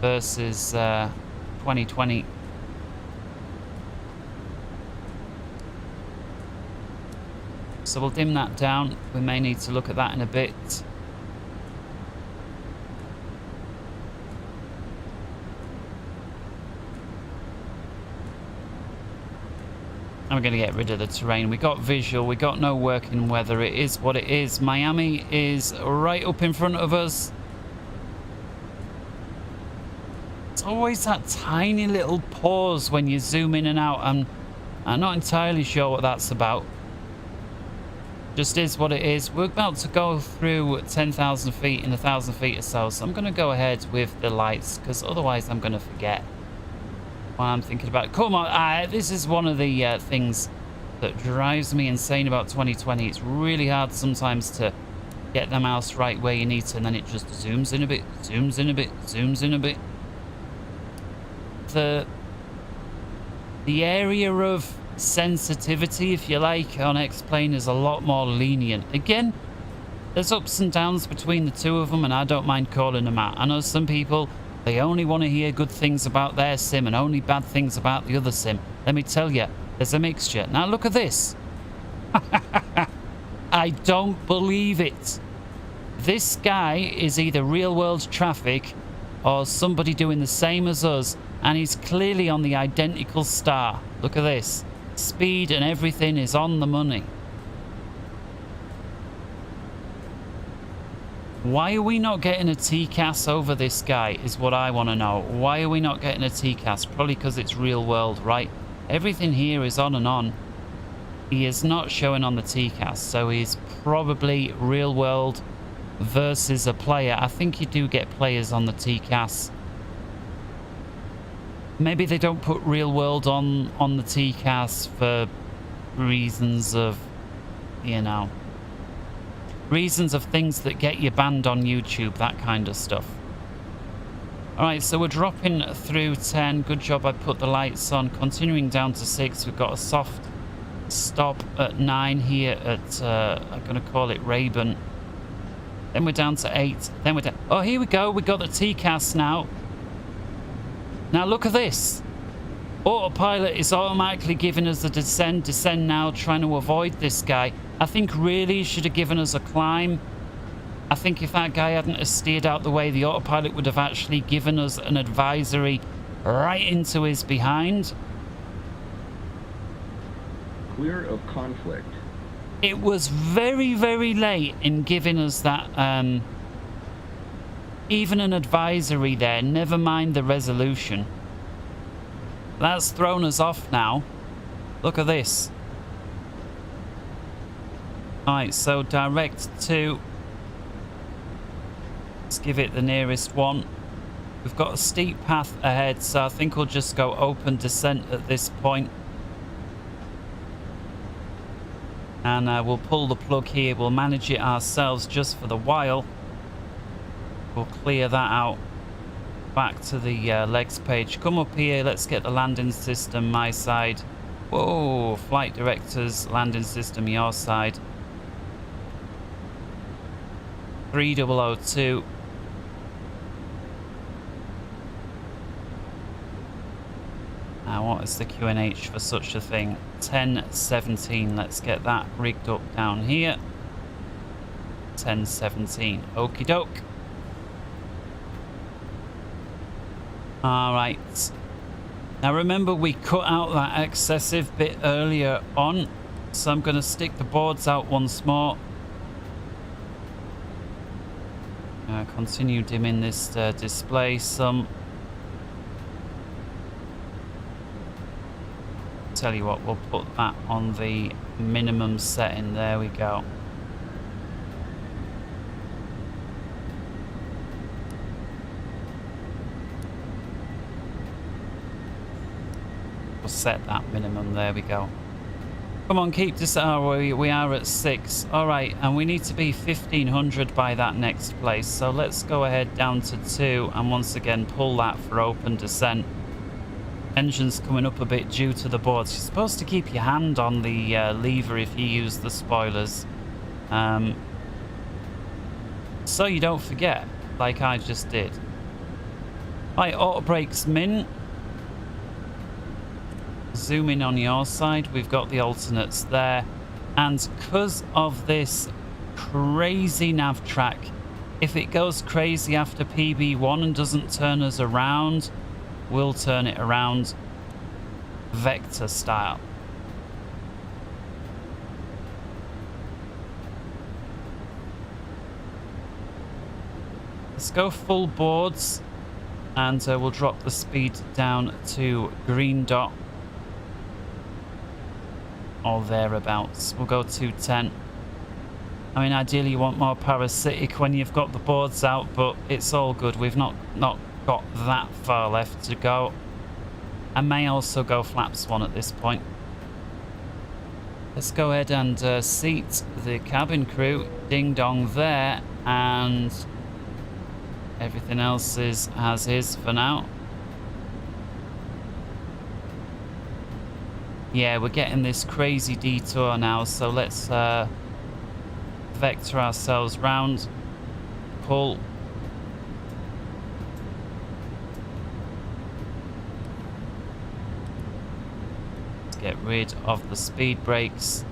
versus 2020. So we'll dim that down. We may need to look at that in a bit. I'm going to get rid of the terrain. We got visual. We got no working weather. It is what it is. Miami is right up in front of us. It's always that tiny little pause when you zoom in and out. I'm not entirely sure what that's about. Just is what it is. We're about to go through 10,000 feet in 1,000 feet or so. So I'm going to go ahead with the lights because otherwise I'm going to forget what I'm thinking about. Come on, this is one of the things that drives me insane about 2020. It's really hard sometimes to get the mouse right where you need to, and then it just zooms in a bit, zooms in a bit, zooms in a bit. The area of sensitivity, if you like, on X-Plane is a lot more lenient. Again, there's ups and downs between the two of them, and I don't mind calling them out. I know some people, they only want to hear good things about their sim and only bad things about the other sim. Let me tell you, there's a mixture. Now look at this. I don't believe it. This guy is either real world traffic or somebody doing the same as us, and he's clearly on the identical star. Look at this. Speed and everything is on the money. Why are we not getting a TCAS over this guy is what I want to know. Why are we not getting a TCAS? Probably because it's real world, right? Everything here is on and on. He is not showing on the TCAS, so he's probably real world versus a player. I think you do get players on the TCAS. Maybe they don't put real world on the TCAS for reasons of, you know, reasons of things that get you banned on YouTube, that kind of stuff. Alright, so we're dropping through 10. Good job I put the lights on. Continuing down to 6. We've got a soft stop at 9 here at, I'm going to call it Raven. Then we're down to 8. Then we're down... Oh, here we go. We got the TCAS now. Now look at this. Autopilot is automatically giving us a descend now, trying to avoid this guy. I think really he should have given us a climb. I think if that guy hadn't have steered out the way, the autopilot would have actually given us an advisory right into his behind. Clear of conflict. It was very, very late in giving us that, even an advisory there, never mind the resolution. That's thrown us off now. Look at this. Alright, so direct to... Let's give it the nearest one. We've got a steep path ahead, so I think we'll just go open descent at this point. And we'll pull the plug here. We'll manage it ourselves just for the while. We'll clear that out. Back to the legs page. Come up here. Let's get the landing system my side. Whoa, flight directors, landing system your side. 3002. Now what is the QNH for such a thing? 1017. Let's get that rigged up down here. 1017. Okie doke. Alright. Now remember we cut out that excessive bit earlier on. So I'm going to stick the boards out once more. Continue dimming this display some. Tell you what, we'll put that on the minimum setting. There we go. We'll set that minimum. There we go. Come on, keep this. Oh, we are at 6. All right, and we need to be 1500 by that next place. So let's go ahead down to 2 and once again pull that for open descent. Engine's coming up a bit due to the boards. You're supposed to keep your hand on the lever if you use the spoilers. So you don't forget, like I just did. Right, auto brakes min. Zoom in on your side. We've got the alternates there. And because of this crazy nav track, if it goes crazy after PB1 and doesn't turn us around, we'll turn it around vector style. Let's go full boards and we'll drop the speed down to green dot or thereabouts. We'll go 210. I mean, ideally you want more parasitic when you've got the boards out, but it's all good. We've not got that far left to go. I may also go flaps 1 at this point. Let's go ahead and seat the cabin crew. Ding dong there, and everything else is as is for now. Yeah, we're getting this crazy detour now, so let's vector ourselves round. Pull. Let's get rid of the speed brakes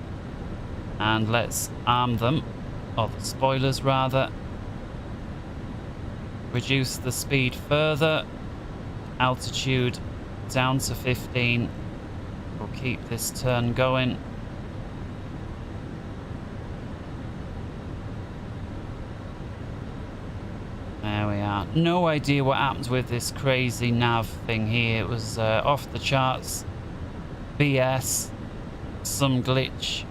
and let's arm them, or the spoilers rather. Reduce the speed further. Altitude down to 15. We'll keep this turn going. There we are. No idea what happened with this crazy nav thing here. It was off the charts. BS. Some glitch.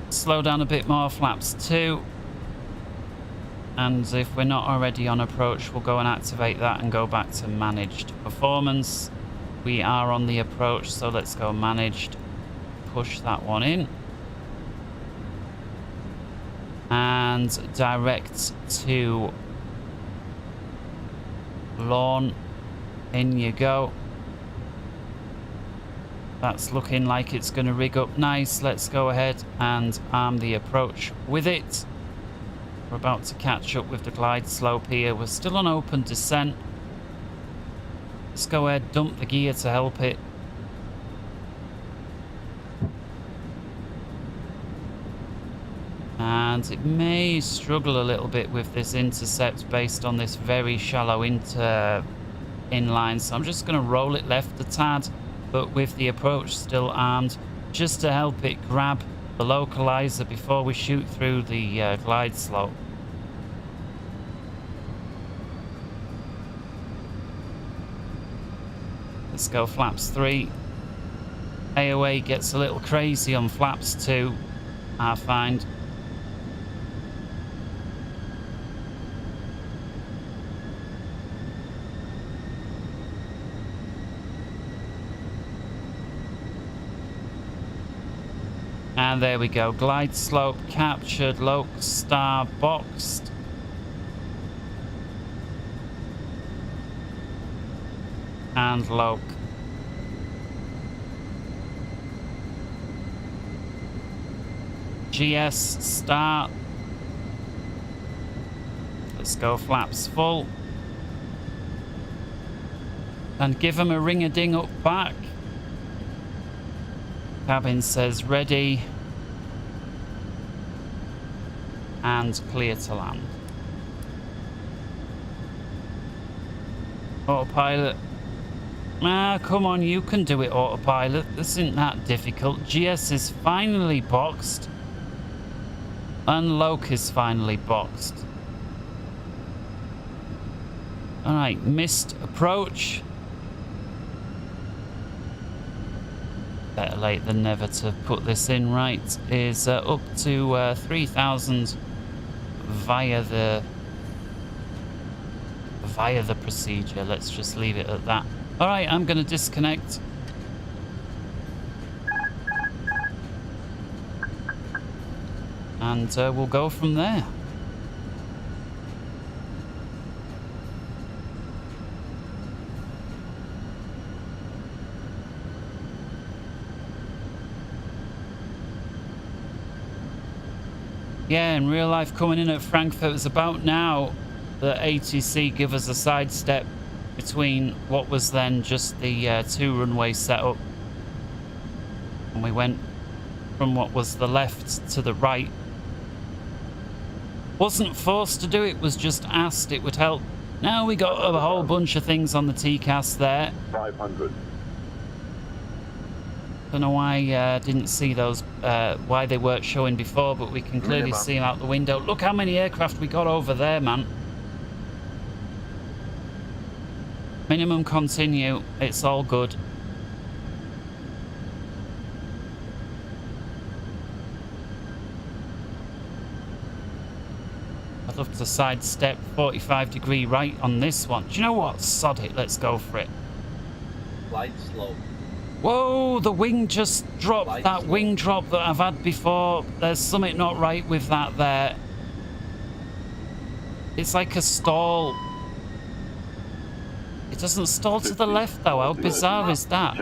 Slow down a bit more, flaps 2. And if we're not already on approach, we'll go and activate that and go back to managed performance. We are on the approach, so let's go managed. Push that one in. And direct to lawn. In you go. That's looking like it's going to rig up nice. Let's go ahead and arm the approach with it. We're about to catch up with the glide slope here. We're still on open descent. Let's go ahead, dump the gear to help it. And it may struggle a little bit with this intercept based on this very shallow inline. So I'm just going to roll it left a tad, but with the approach still armed, just to help it grab the localizer before we shoot through the glide slope. Let's go flaps 3. AOA gets a little crazy on flaps 2, I find. And there we go. Glide slope captured. Lodestar boxed. And loc. GS start. Let's go flaps full. And give them a ring-a-ding up back. Cabin says ready. And clear to land. Autopilot. Ah, come on, you can do it, autopilot. This isn't that difficult. GS is finally boxed. And loc is finally boxed. Alright, missed approach. Better late than never to put this in right. Is up to 3,000 via the procedure. Let's just leave it at that. Alright, I'm going to disconnect. And we'll go from there. Yeah, in real life coming in at Frankfurt, it's about now that ATC give us a sidestep between what was then just the 2 runway setup. And we went from what was the left to the right. Wasn't forced to do it, was just asked. It would help. Now we got a whole bunch of things on the TCAS there. 500. Don't know why I didn't see those, why they weren't showing before, but we can clearly see them out the window. Look how many aircraft we got over there, man. Minimum continue, it's all good. I'd love to sidestep 45-degree right on this one. Do you know what? Sod it, let's go for it. Glide slope. Whoa, the wing just dropped. Glide that slope. wing drop that I've had before. There's something not right with that there. It's like a stall. It doesn't stall to the left though. How bizarre is that?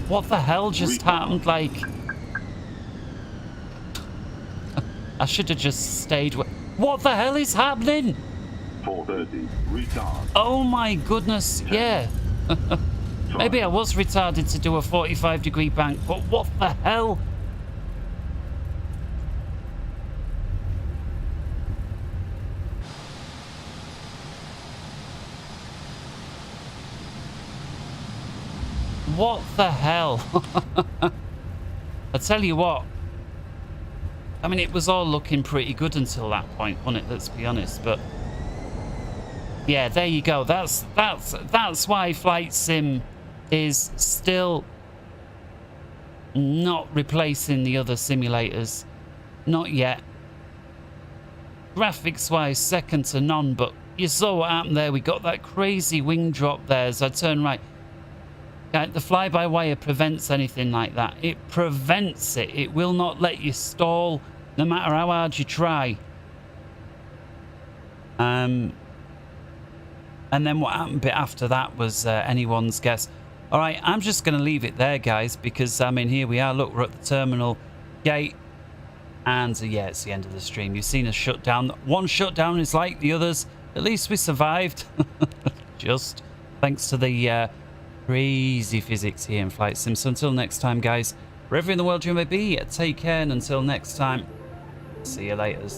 What the hell just happened? Like, I should have just stayed. What the hell is happening? 430. Retard. Oh my goodness, yeah. Maybe I was retarded to do a 45-degree bank, but what the hell? What the hell? I tell you what. I mean, it was all looking pretty good until that point, wasn't it? Let's be honest, but yeah, there you go. That's why Flight Sim is still not replacing the other simulators. Not yet. Graphics-wise, second to none, but you saw what happened there. We got that crazy wing drop there as I turn right. The fly-by-wire prevents anything like that. It prevents it. It will not let you stall no matter how hard you try. And then what happened a bit after that was anyone's guess. All right, I'm just going to leave it there, guys, because, I mean, here we are. Look, we're at the terminal gate. And, yeah, it's the end of the stream. You've seen us shut down. One shutdown is like the others. At least we survived. Just thanks to the crazy physics here in Flight Sim. So until next time, guys, wherever in the world you may be, take care. And until next time, see you later.